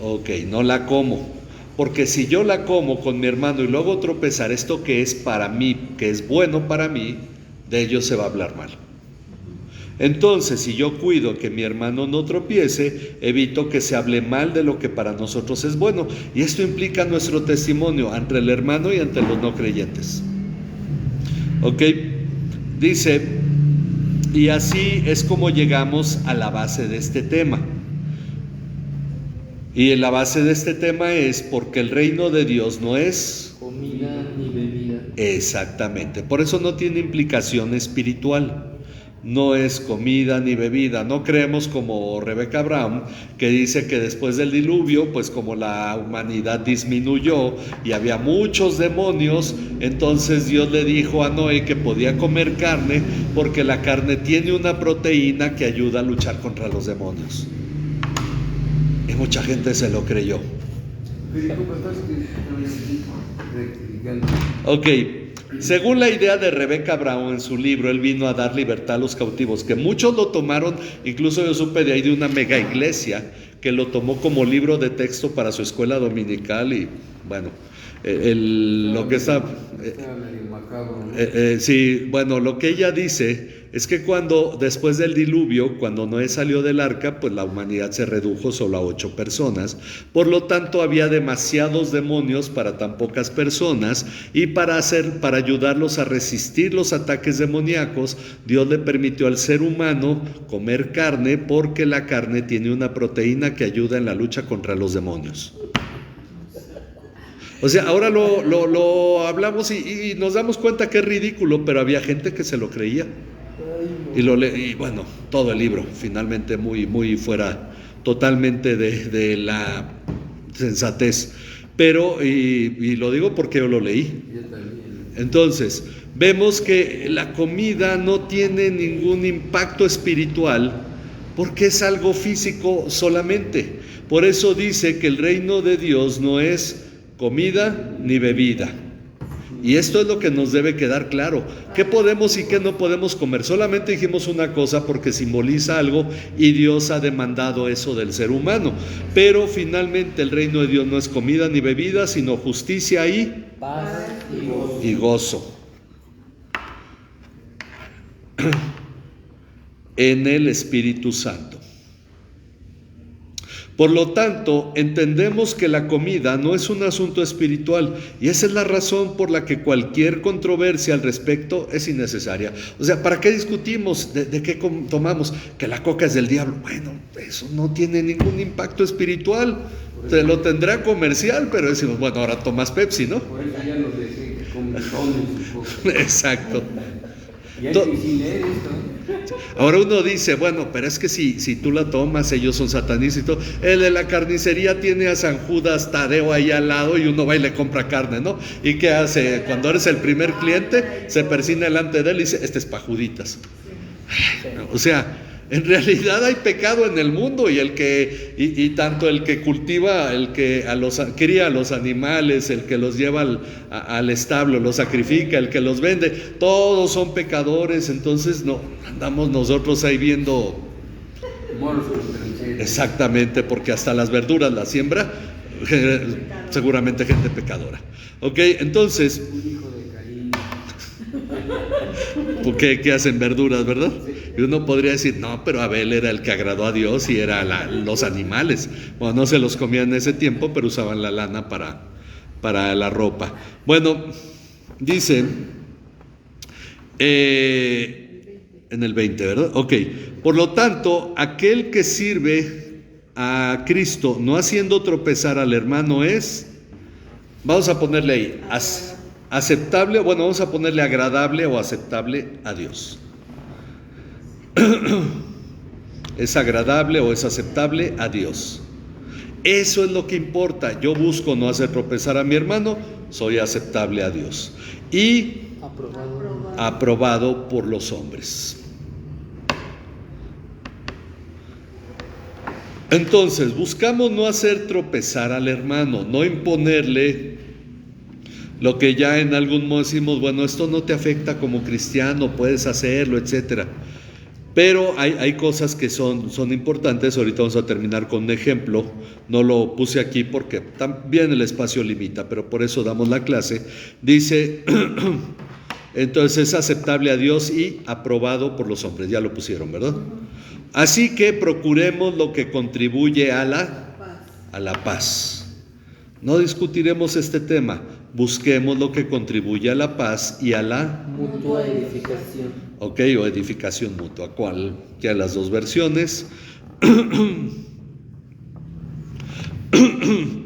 ok, no la como. Porque si yo la como con mi hermano y luego tropezar, esto que es para mí, que es bueno para mí, de ello se va a hablar mal. Entonces, si yo cuido que mi hermano no tropiece, evito que se hable mal de lo que para nosotros es bueno. Y esto implica nuestro testimonio ante el hermano y ante los no creyentes. ¿Ok? Dice, y así es como llegamos a la base de este tema. Y la base de este tema es porque el reino de Dios no es comida ni bebida. Exactamente, por eso no tiene implicación espiritual. No es comida ni bebida. No creemos como Rebecca Brown, que dice que después del diluvio, pues como la humanidad disminuyó y había muchos demonios, entonces Dios le dijo a Noé que podía comer carne porque la carne tiene una proteína que ayuda a luchar contra los demonios. Y mucha gente se lo creyó. Ok. Según la idea de Rebecca Brown en su libro, él vino a dar libertad a los cautivos, que muchos lo tomaron, incluso yo supe de ahí de una mega iglesia que lo tomó como libro de texto para su escuela dominical y bueno, lo que está... medio macabro, ¿no? Sí, bueno, lo que ella dice es que después del diluvio, cuando Noé salió del arca, pues la humanidad se redujo solo a 8 personas. Por lo tanto, había demasiados demonios para tan pocas personas y para ayudarlos a resistir los ataques demoníacos, Dios le permitió al ser humano comer carne porque la carne tiene una proteína que ayuda en la lucha contra los demonios. O sea, ahora lo hablamos y nos damos cuenta que es ridículo, pero había gente que se lo creía. Y bueno, todo el libro, finalmente muy fuera totalmente de la sensatez. Pero, y lo digo porque yo lo leí. Yo también. Entonces, vemos que la comida no tiene ningún impacto espiritual porque es algo físico solamente. Por eso dice que el reino de Dios no es comida ni bebida. Y esto es lo que nos debe quedar claro. ¿Qué podemos y qué no podemos comer? Solamente dijimos una cosa porque simboliza algo y Dios ha demandado eso del ser humano. Pero finalmente el reino de Dios no es comida ni bebida, sino justicia y Paz y gozo en el Espíritu Santo. Por lo tanto, entendemos que la comida no es un asunto espiritual y esa es la razón por la que cualquier controversia al respecto es innecesaria. O sea, ¿para qué discutimos de qué tomamos? Que la coca es del diablo. Bueno, eso no tiene ningún impacto espiritual. Te lo tendrá comercial, pero decimos, bueno, ahora tomas Pepsi, ¿no? Por eso ya nos dejé que comen su coca. Exacto. Y hay que sin leer esto. Ahora uno dice, bueno, pero es que si tú la tomas, ellos son satanistas y todo. El de la carnicería tiene a San Judas Tadeo ahí al lado y uno va y le compra carne, ¿no? ¿Y qué hace? Cuando eres el primer cliente, se persina delante de él y dice, este es pa' Juditas. O sea, en realidad hay pecado en el mundo y tanto el que cultiva, el que cría a los animales, el que los lleva al establo, los sacrifica, el que los vende, todos son pecadores. Entonces no andamos nosotros ahí viendo Moros con trincheras. exactamente, porque hasta las verduras las siembra seguramente gente pecadora. Ok, entonces Un hijo de Caín. porque ¿qué hacen verduras, verdad? Y uno podría decir, no, pero Abel era el que agradó a Dios y era los animales. Bueno, no se los comían en ese tiempo, pero usaban la lana para la ropa. Bueno, dice en el 20, ¿verdad? Ok, por lo tanto, aquel que sirve a Cristo no haciendo tropezar al hermano es, vamos a ponerle ahí, aceptable, bueno, vamos a ponerle agradable o aceptable a Dios. Es agradable o es aceptable a Dios. Eso es lo que importa. Yo busco no hacer tropezar a mi hermano, soy aceptable a Dios y aprobado por los hombres. Entonces, buscamos no hacer tropezar al hermano, no imponerle lo que ya en algún modo decimos, bueno, esto no te afecta como cristiano, puedes hacerlo, etcétera. Pero hay cosas que son importantes. Ahorita vamos a terminar con un ejemplo. No lo puse aquí porque también el espacio limita, pero por eso damos la clase. Dice, entonces es aceptable a Dios y aprobado por los hombres. Ya lo pusieron, ¿verdad? Así que procuremos lo que contribuye a la paz. No discutiremos este tema. Busquemos lo que contribuye a la paz y a la mutua edificación. Ok, o edificación mutua, ¿cuál? Ya las dos versiones.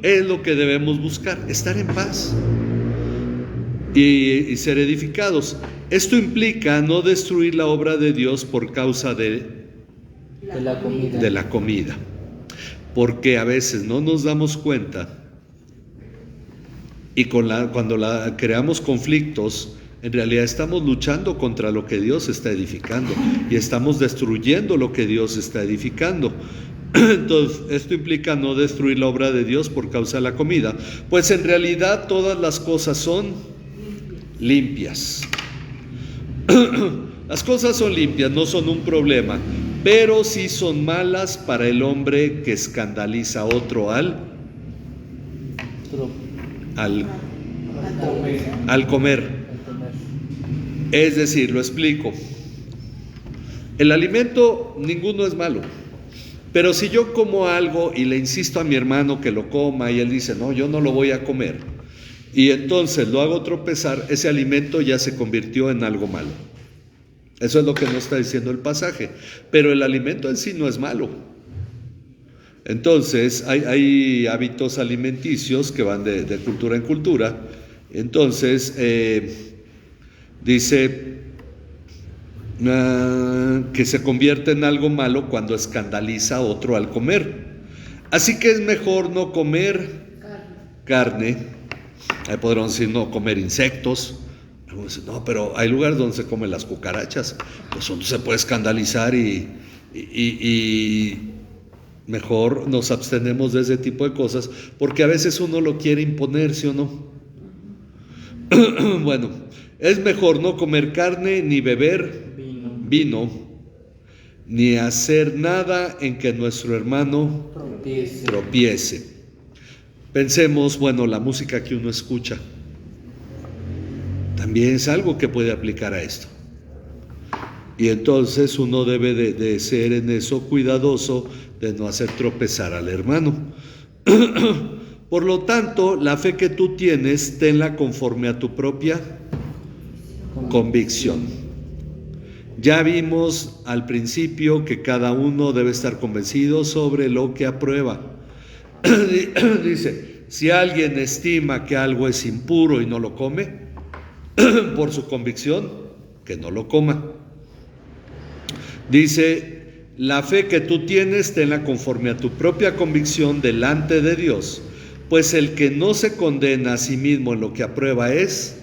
Es lo que debemos buscar, estar en paz y ser edificados. Esto implica no destruir la obra de Dios por causa de la comida, porque a veces no nos damos cuenta y cuando creamos conflictos, en realidad estamos luchando contra lo que Dios está edificando y estamos destruyendo lo que Dios está edificando. Entonces, esto implica no destruir la obra de Dios por causa de la comida, pues en realidad todas las cosas son limpias. Las cosas son limpias, no son un problema, pero sí son malas para el hombre que escandaliza a otro al comer. Es decir, lo explico. El alimento, ninguno es malo. Pero si yo como algo y le insisto a mi hermano que lo coma y él dice, no, yo no lo voy a comer, y entonces lo hago tropezar, ese alimento ya se convirtió en algo malo. Eso es lo que nos está diciendo el pasaje. Pero el alimento en sí no es malo. Entonces, hay hábitos alimenticios que van de cultura en cultura. Entonces, dice que se convierte en algo malo cuando escandaliza a otro al comer. Así que es mejor no comer carne. Podremos decir no comer insectos. No, pero hay lugares donde se comen las cucarachas. Pues uno se puede escandalizar y mejor nos abstenemos de ese tipo de cosas, porque a veces uno lo quiere imponer, ¿sí o no? Bueno, es mejor no comer carne, ni beber vino, ni hacer nada en que nuestro hermano tropiece. Pensemos, bueno, la música que uno escucha también es algo que puede aplicar a esto. Y entonces uno debe de ser en eso cuidadoso de no hacer tropezar al hermano. Por lo tanto, la fe que tú tienes, tenla conforme a tu propia convicción. Ya vimos al principio que cada uno debe estar convencido sobre lo que aprueba. Dice, si alguien estima que algo es impuro y no lo come, por su convicción, que no lo coma. Dice, la fe que tú tienes, tenla conforme a tu propia convicción delante de Dios, pues el que no se condena a sí mismo en lo que aprueba es,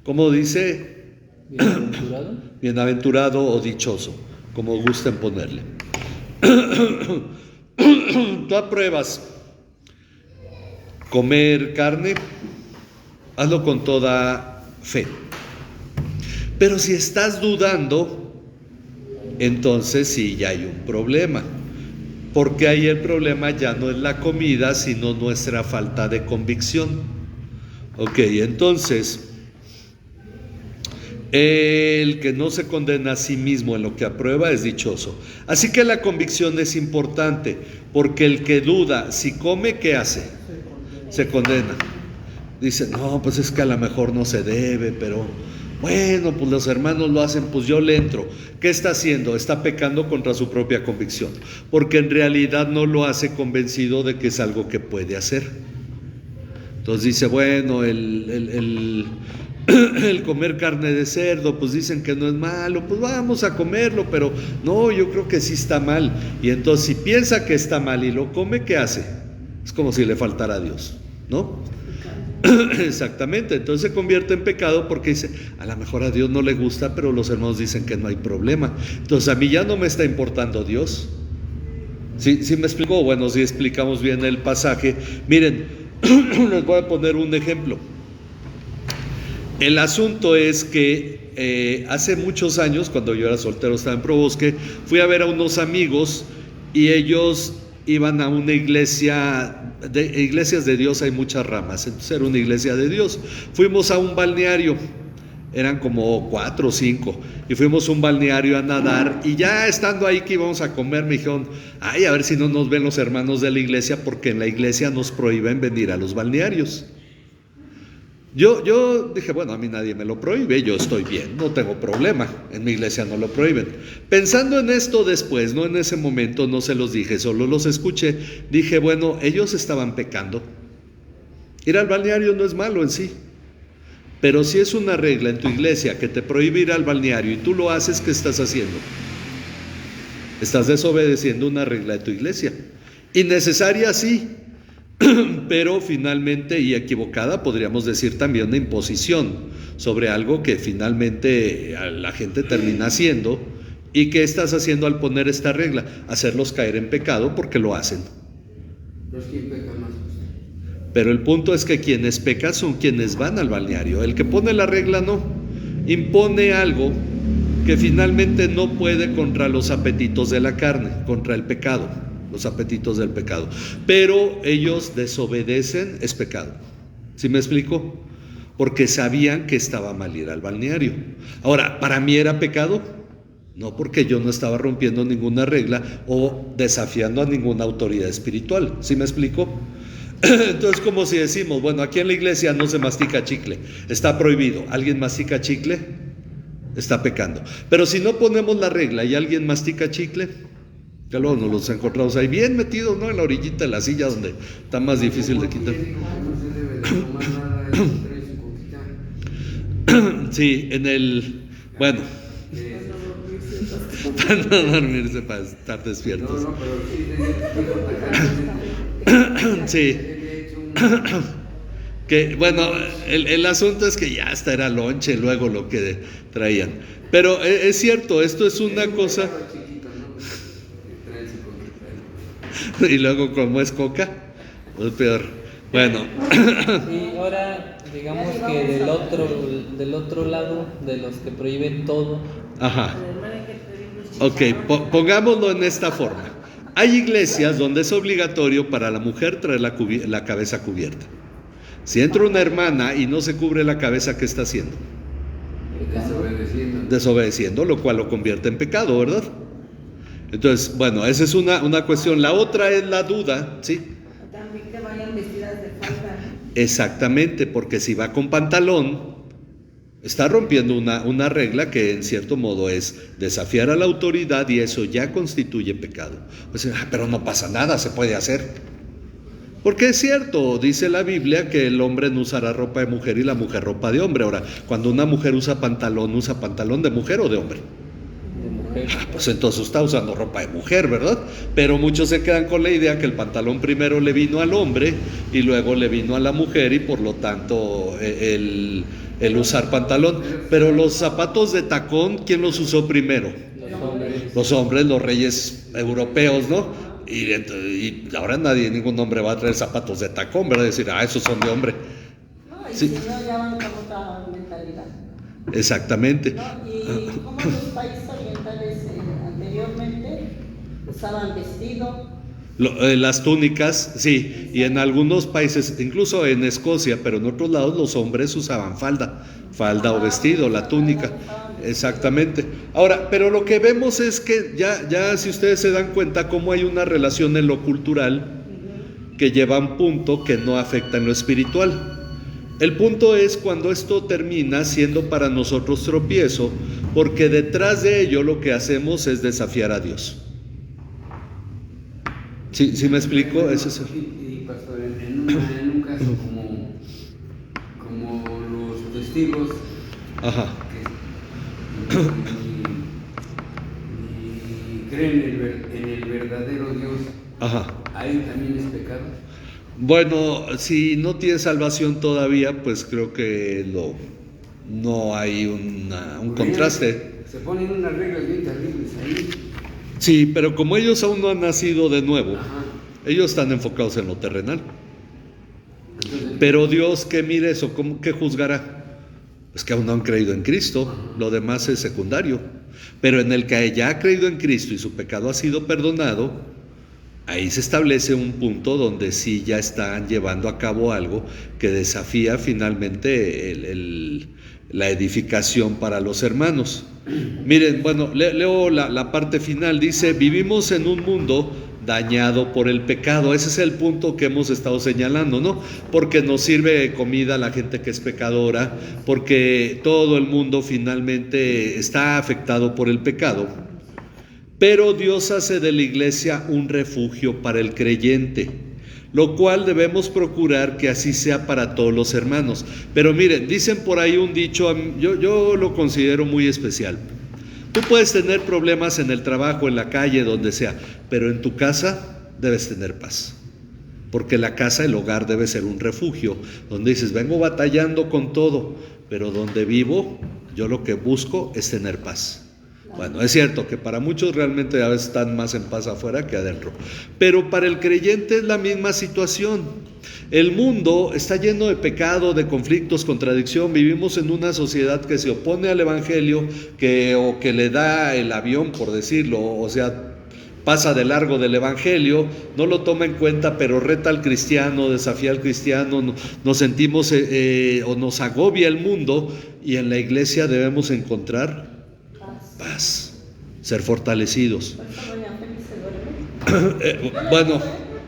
¿cómo dice? Bienaventurado. Bienaventurado o dichoso, como gusten ponerle. Tú apruebas comer carne, hazlo con toda fe. Pero si estás dudando, entonces sí ya hay un problema, porque ahí el problema ya no es la comida, sino nuestra falta de convicción. Ok, entonces, el que no se condena a sí mismo en lo que aprueba es dichoso. Así que la convicción es importante, porque el que duda, si come, ¿qué hace? Se condena. Dice, no, pues es que a lo mejor no se debe, pero bueno, pues los hermanos lo hacen, pues yo le entro. ¿Qué está haciendo? Está pecando contra su propia convicción, porque en realidad no lo hace convencido de que es algo que puede hacer. Entonces dice, bueno, el comer carne de cerdo, pues dicen que no es malo, pues vamos a comerlo, pero no, yo creo que sí está mal. Y entonces si piensa que está mal y lo come, ¿qué hace? Es como si le faltara a Dios, ¿no? Exactamente, entonces se convierte en pecado porque dice, a lo mejor a Dios no le gusta, pero los hermanos dicen que no hay problema. Entonces a mí ya no me está importando Dios. ¿Sí me explicó? Bueno, si explicamos bien el pasaje. Miren, les voy a poner un ejemplo. El asunto es que hace muchos años, cuando yo era soltero, estaba en Probosque, fui a ver a unos amigos y ellos iban a una iglesia, iglesias de Dios hay muchas ramas, entonces era una iglesia de Dios. Fuimos a un balneario, eran como 4 o 5, y fuimos a un balneario a nadar, y ya estando ahí que íbamos a comer, me dijeron, ay, a ver si no nos ven los hermanos de la iglesia, porque en la iglesia nos prohíben venir a los balnearios. Yo dije, bueno, a mí nadie me lo prohíbe, yo estoy bien, no tengo problema, en mi iglesia no lo prohíben. Pensando en esto después, no en ese momento, no se los dije, solo los escuché, dije, bueno, ellos estaban pecando. Ir al balneario no es malo en sí, pero si es una regla en tu iglesia que te prohíbe ir al balneario y tú lo haces, ¿qué estás haciendo? Estás desobedeciendo una regla de tu iglesia. Innecesaria, sí, pero finalmente, y equivocada, podríamos decir también una imposición sobre algo que finalmente la gente termina haciendo. ¿Y qué estás haciendo al poner esta regla? Hacerlos caer en pecado porque lo hacen. ¿Los quién pecan más? Pero el punto es que quienes pecan son quienes van al balneario. El que pone la regla no, impone algo que finalmente no puede contra los apetitos de la carne, contra el pecado, los apetitos del pecado. Pero ellos desobedecen, es pecado. ¿Sí me explico? Porque sabían que estaba mal ir al balneario. Ahora, ¿para mí era pecado? No, porque yo no estaba rompiendo ninguna regla o desafiando a ninguna autoridad espiritual. ¿Sí me explico? Entonces, como si decimos, bueno, aquí en la iglesia no se mastica chicle, está prohibido. ¿Alguien mastica chicle? Está pecando. Pero si no ponemos la regla y alguien mastica chicle, que luego nos los encontramos ahí bien metidos, ¿no? En la orillita de la silla donde está más difícil de quitar. Sí, en el... Bueno, para no dormirse, para estar despiertos. Sí. Que bueno, el asunto es que ya hasta era lonche luego lo que traían. Pero es cierto, esto es una cosa. Y luego, como es coca, es peor. Bueno. Y ahora, digamos que del otro lado, de los que prohíben todo. Ajá. Ok, pongámoslo en esta forma. Hay iglesias donde es obligatorio para la mujer traer la cabeza cubierta. Si entra una hermana y no se cubre la cabeza, ¿qué está haciendo? Desobedeciendo, lo cual lo convierte en pecado, ¿verdad? Entonces, bueno, esa es una cuestión. La otra es la duda, ¿sí? También que vayan vestidas de falda. Exactamente, porque si va con pantalón, está rompiendo una regla que en cierto modo es desafiar a la autoridad y eso ya constituye pecado. Pues, pero no pasa nada, se puede hacer. Porque es cierto, dice la Biblia que el hombre no usará ropa de mujer y la mujer ropa de hombre. Ahora, cuando una mujer usa pantalón de mujer o de hombre. De mujer. Pues entonces está usando ropa de mujer, ¿verdad? Pero muchos se quedan con la idea que el pantalón primero le vino al hombre y luego le vino a la mujer y por lo tanto el usar pantalón. Pero los zapatos de tacón, ¿quién los usó primero? Los hombres, los reyes europeos, ¿no? Y ahora ningún hombre va a traer zapatos de tacón, ¿verdad? Decir, esos son de hombre. No, y Sí. si no, ya van con otra mentalidad. Exactamente. ¿No? Y como los países orientales anteriormente usaban vestido. Las túnicas, sí, y en algunos países, incluso en Escocia, pero en otros lados los hombres usaban falda o vestido, la túnica, exactamente. Ahora, pero lo que vemos es que ya si ustedes se dan cuenta cómo hay una relación en lo cultural que lleva a un punto que no afecta en lo espiritual. El punto es cuando esto termina siendo para nosotros tropiezo, porque detrás de ello lo que hacemos es desafiar a Dios. ¿Sí me explico? Eso es. Y pastor, en un caso como los testigos Ajá. que y creen en el verdadero Dios, Ajá. ¿ahí también es pecado? Bueno, si no tiene salvación todavía, pues creo que no hay un contraste. Se ponen unas reglas bien terribles ahí. Sí, pero como ellos aún no han nacido de nuevo, Ajá. ellos están enfocados en lo terrenal. Entonces, Pero Dios, ¿qué mire eso? ¿Qué juzgará? Es que aún no han creído en Cristo, lo demás es secundario. Pero en el que ya ha creído en Cristo y su pecado ha sido perdonado, ahí se establece un punto donde sí ya están llevando a cabo algo que desafía finalmente la edificación para los hermanos. Miren, bueno, leo la parte final, dice, vivimos en un mundo dañado por el pecado. Ese es el punto que hemos estado señalando, ¿no? Porque nos sirve comida a la gente que es pecadora, porque todo el mundo finalmente está afectado por el pecado. Pero Dios hace de la iglesia un refugio para el creyente, lo cual debemos procurar que así sea para todos los hermanos. Pero miren, dicen por ahí un dicho, yo lo considero muy especial. Tú puedes tener problemas en el trabajo, en la calle, donde sea, pero en tu casa debes tener paz. Porque la casa, el hogar, debe ser un refugio, donde dices, vengo batallando con todo, pero donde vivo, yo lo que busco es tener paz. Bueno, es cierto que para muchos realmente a veces están más en paz afuera que adentro, pero para el creyente es la misma situación. El mundo está lleno de pecado, de conflictos, contradicción. Vivimos en una sociedad que se opone al evangelio, o que le da el avión, por decirlo, o sea, pasa de largo del evangelio, no lo toma en cuenta, pero reta al cristiano, desafía al cristiano, nos sentimos o nos agobia el mundo, y en la iglesia debemos encontrar paz, ser fortalecidos. Por eso doña Félix se duerme. Bueno,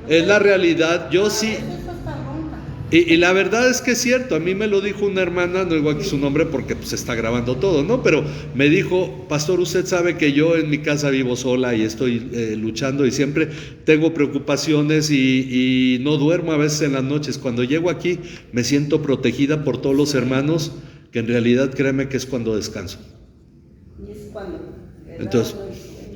es la realidad. Yo sí. Eso está ronca. Y la verdad es que es cierto, a mí me lo dijo una hermana, no digo aquí su nombre porque pues, se está grabando todo, ¿no? Pero me dijo: pastor, usted sabe que yo en mi casa vivo sola y estoy luchando y siempre tengo preocupaciones y no duermo a veces en las noches. Cuando llego aquí me siento protegida por todos los hermanos, que en realidad créeme que es cuando descanso. Y es cuando. Entonces,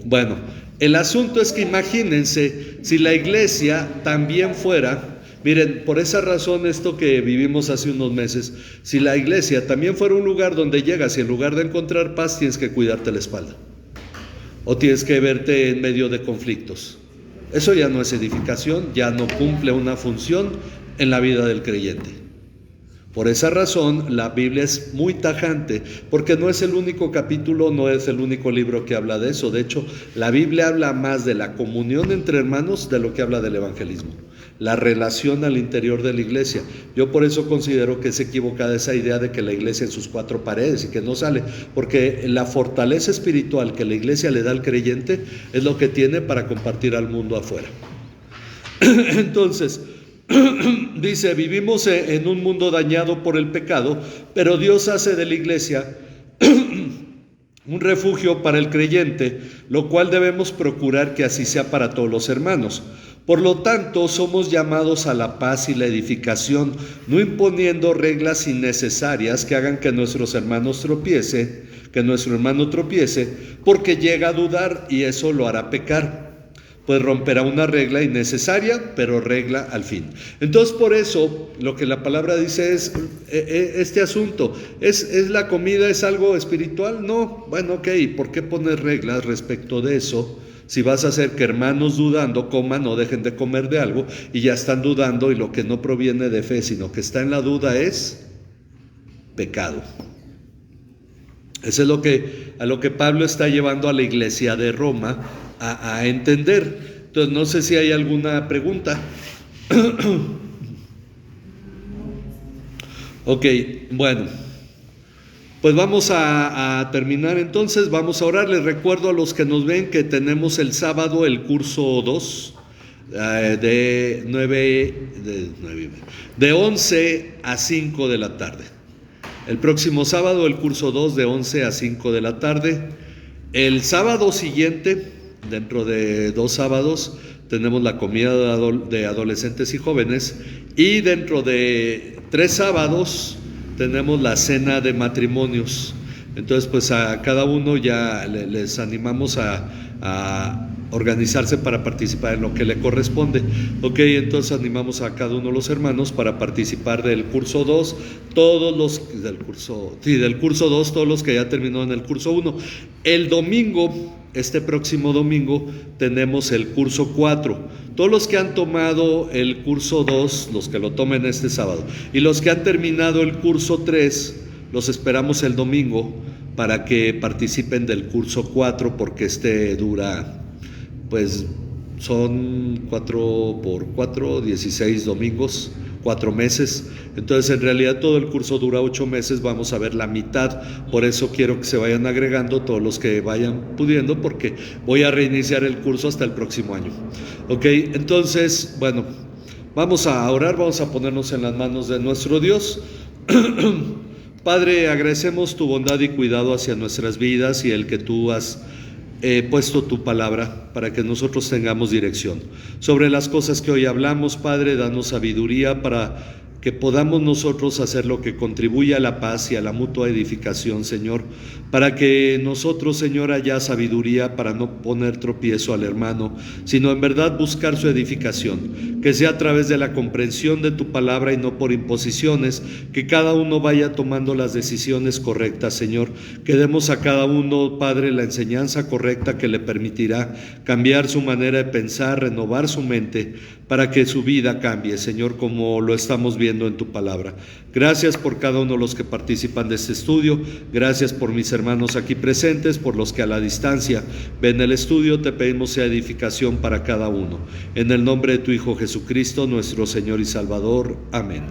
bueno, el asunto es que imagínense si la iglesia también fuera, miren, por esa razón esto que vivimos hace unos meses, si la iglesia también fuera un lugar donde llegas y en lugar de encontrar paz tienes que cuidarte la espalda, o tienes que verte en medio de conflictos, eso ya no es edificación, ya no cumple una función en la vida del creyente. Por esa razón la Biblia es muy tajante, porque no es el único capítulo, no es el único libro que habla de eso. De hecho, la Biblia habla más de la comunión entre hermanos de lo que habla del evangelismo, la relación al interior de la iglesia. Yo por eso considero que es equivocada esa idea de que la iglesia en sus cuatro paredes y que no sale, porque la fortaleza espiritual que la iglesia le da al creyente es lo que tiene para compartir al mundo afuera. Entonces, dice, vivimos en un mundo dañado por el pecado, pero Dios hace de la iglesia un refugio para el creyente, lo cual debemos procurar que así sea para todos los hermanos. Por lo tanto, somos llamados a la paz y la edificación, no imponiendo reglas innecesarias que hagan que nuestro hermano tropiece, porque llega a dudar y eso lo hará pecar. Pues romperá una regla innecesaria, pero regla al fin. Entonces, por eso, lo que la palabra dice es, este asunto, ¿es la comida, es algo espiritual? No, bueno, ok, ¿por qué poner reglas respecto de eso? Si vas a hacer que hermanos dudando coman o dejen de comer de algo, y ya están dudando, y lo que no proviene de fe, sino que está en la duda es pecado. Eso es a lo que Pablo está llevando a la iglesia de Roma a entender. Entonces, no sé si hay alguna pregunta. Ok, bueno, pues vamos a terminar entonces, vamos a orar. Les recuerdo a los que nos ven que tenemos el sábado el curso 2 de 11 a 5 de la tarde. El próximo sábado el curso 2 de 11 a 5 de la tarde. El sábado siguiente, dentro de 2 sábados, tenemos la comida de adolescentes y jóvenes, y dentro de 3 sábados tenemos la cena de matrimonios. Entonces, pues a cada uno ya les animamos a organizarse para participar en lo que le corresponde. Ok, entonces animamos a cada uno de los hermanos para participar del curso 2, del curso 2, todos los que ya terminó en el curso 1. El domingo, este próximo domingo, tenemos el curso 4. Todos los que han tomado el curso 2, los que lo tomen este sábado, y los que han terminado el curso 3, los esperamos el domingo para que participen del curso 4, porque este dura, pues son 4 por 4, 16 domingos, 4 meses. Entonces, en realidad todo el curso dura 8 meses, vamos a ver la mitad. Por eso quiero que se vayan agregando todos los que vayan pudiendo, porque voy a reiniciar el curso hasta el próximo año. Ok, entonces, bueno, vamos a orar, vamos a ponernos en las manos de nuestro Dios. Padre, agradecemos tu bondad y cuidado hacia nuestras vidas y el que tú has puesto tu palabra para que nosotros tengamos dirección sobre las cosas que hoy hablamos. Padre, danos sabiduría para que podamos nosotros hacer lo que contribuya a la paz y a la mutua edificación, Señor, para que nosotros, Señor, haya sabiduría para no poner tropiezo al hermano, sino en verdad buscar su edificación, que sea a través de la comprensión de tu palabra y no por imposiciones, que cada uno vaya tomando las decisiones correctas, Señor, que demos a cada uno, Padre, la enseñanza correcta que le permitirá cambiar su manera de pensar, renovar su mente, para que su vida cambie, Señor, como lo estamos viendo en tu palabra. Gracias por cada uno de los que participan de este estudio, gracias por mis hermanos aquí presentes, por los que a la distancia ven el estudio, te pedimos sea edificación para cada uno. En el nombre de tu Hijo Jesucristo, nuestro Señor y Salvador. Amén.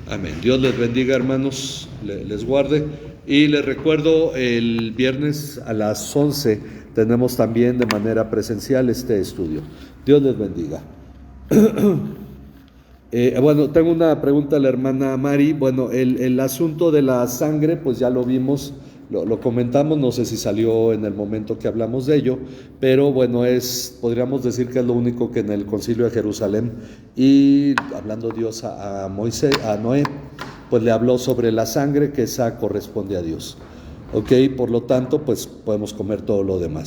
Amén. Dios les bendiga, hermanos, les guarde. Y les recuerdo, el viernes a las 11 tenemos también de manera presencial este estudio. Dios les bendiga. Bueno, tengo una pregunta a la hermana Mari. Bueno, el asunto de la sangre, pues ya lo vimos, lo comentamos, no sé si salió en el momento que hablamos de ello, pero bueno, podríamos decir que es lo único que en el Concilio de Jerusalén, y hablando Dios a Noé, pues le habló sobre la sangre, que esa corresponde a Dios. Ok, por lo tanto, pues podemos comer todo lo demás.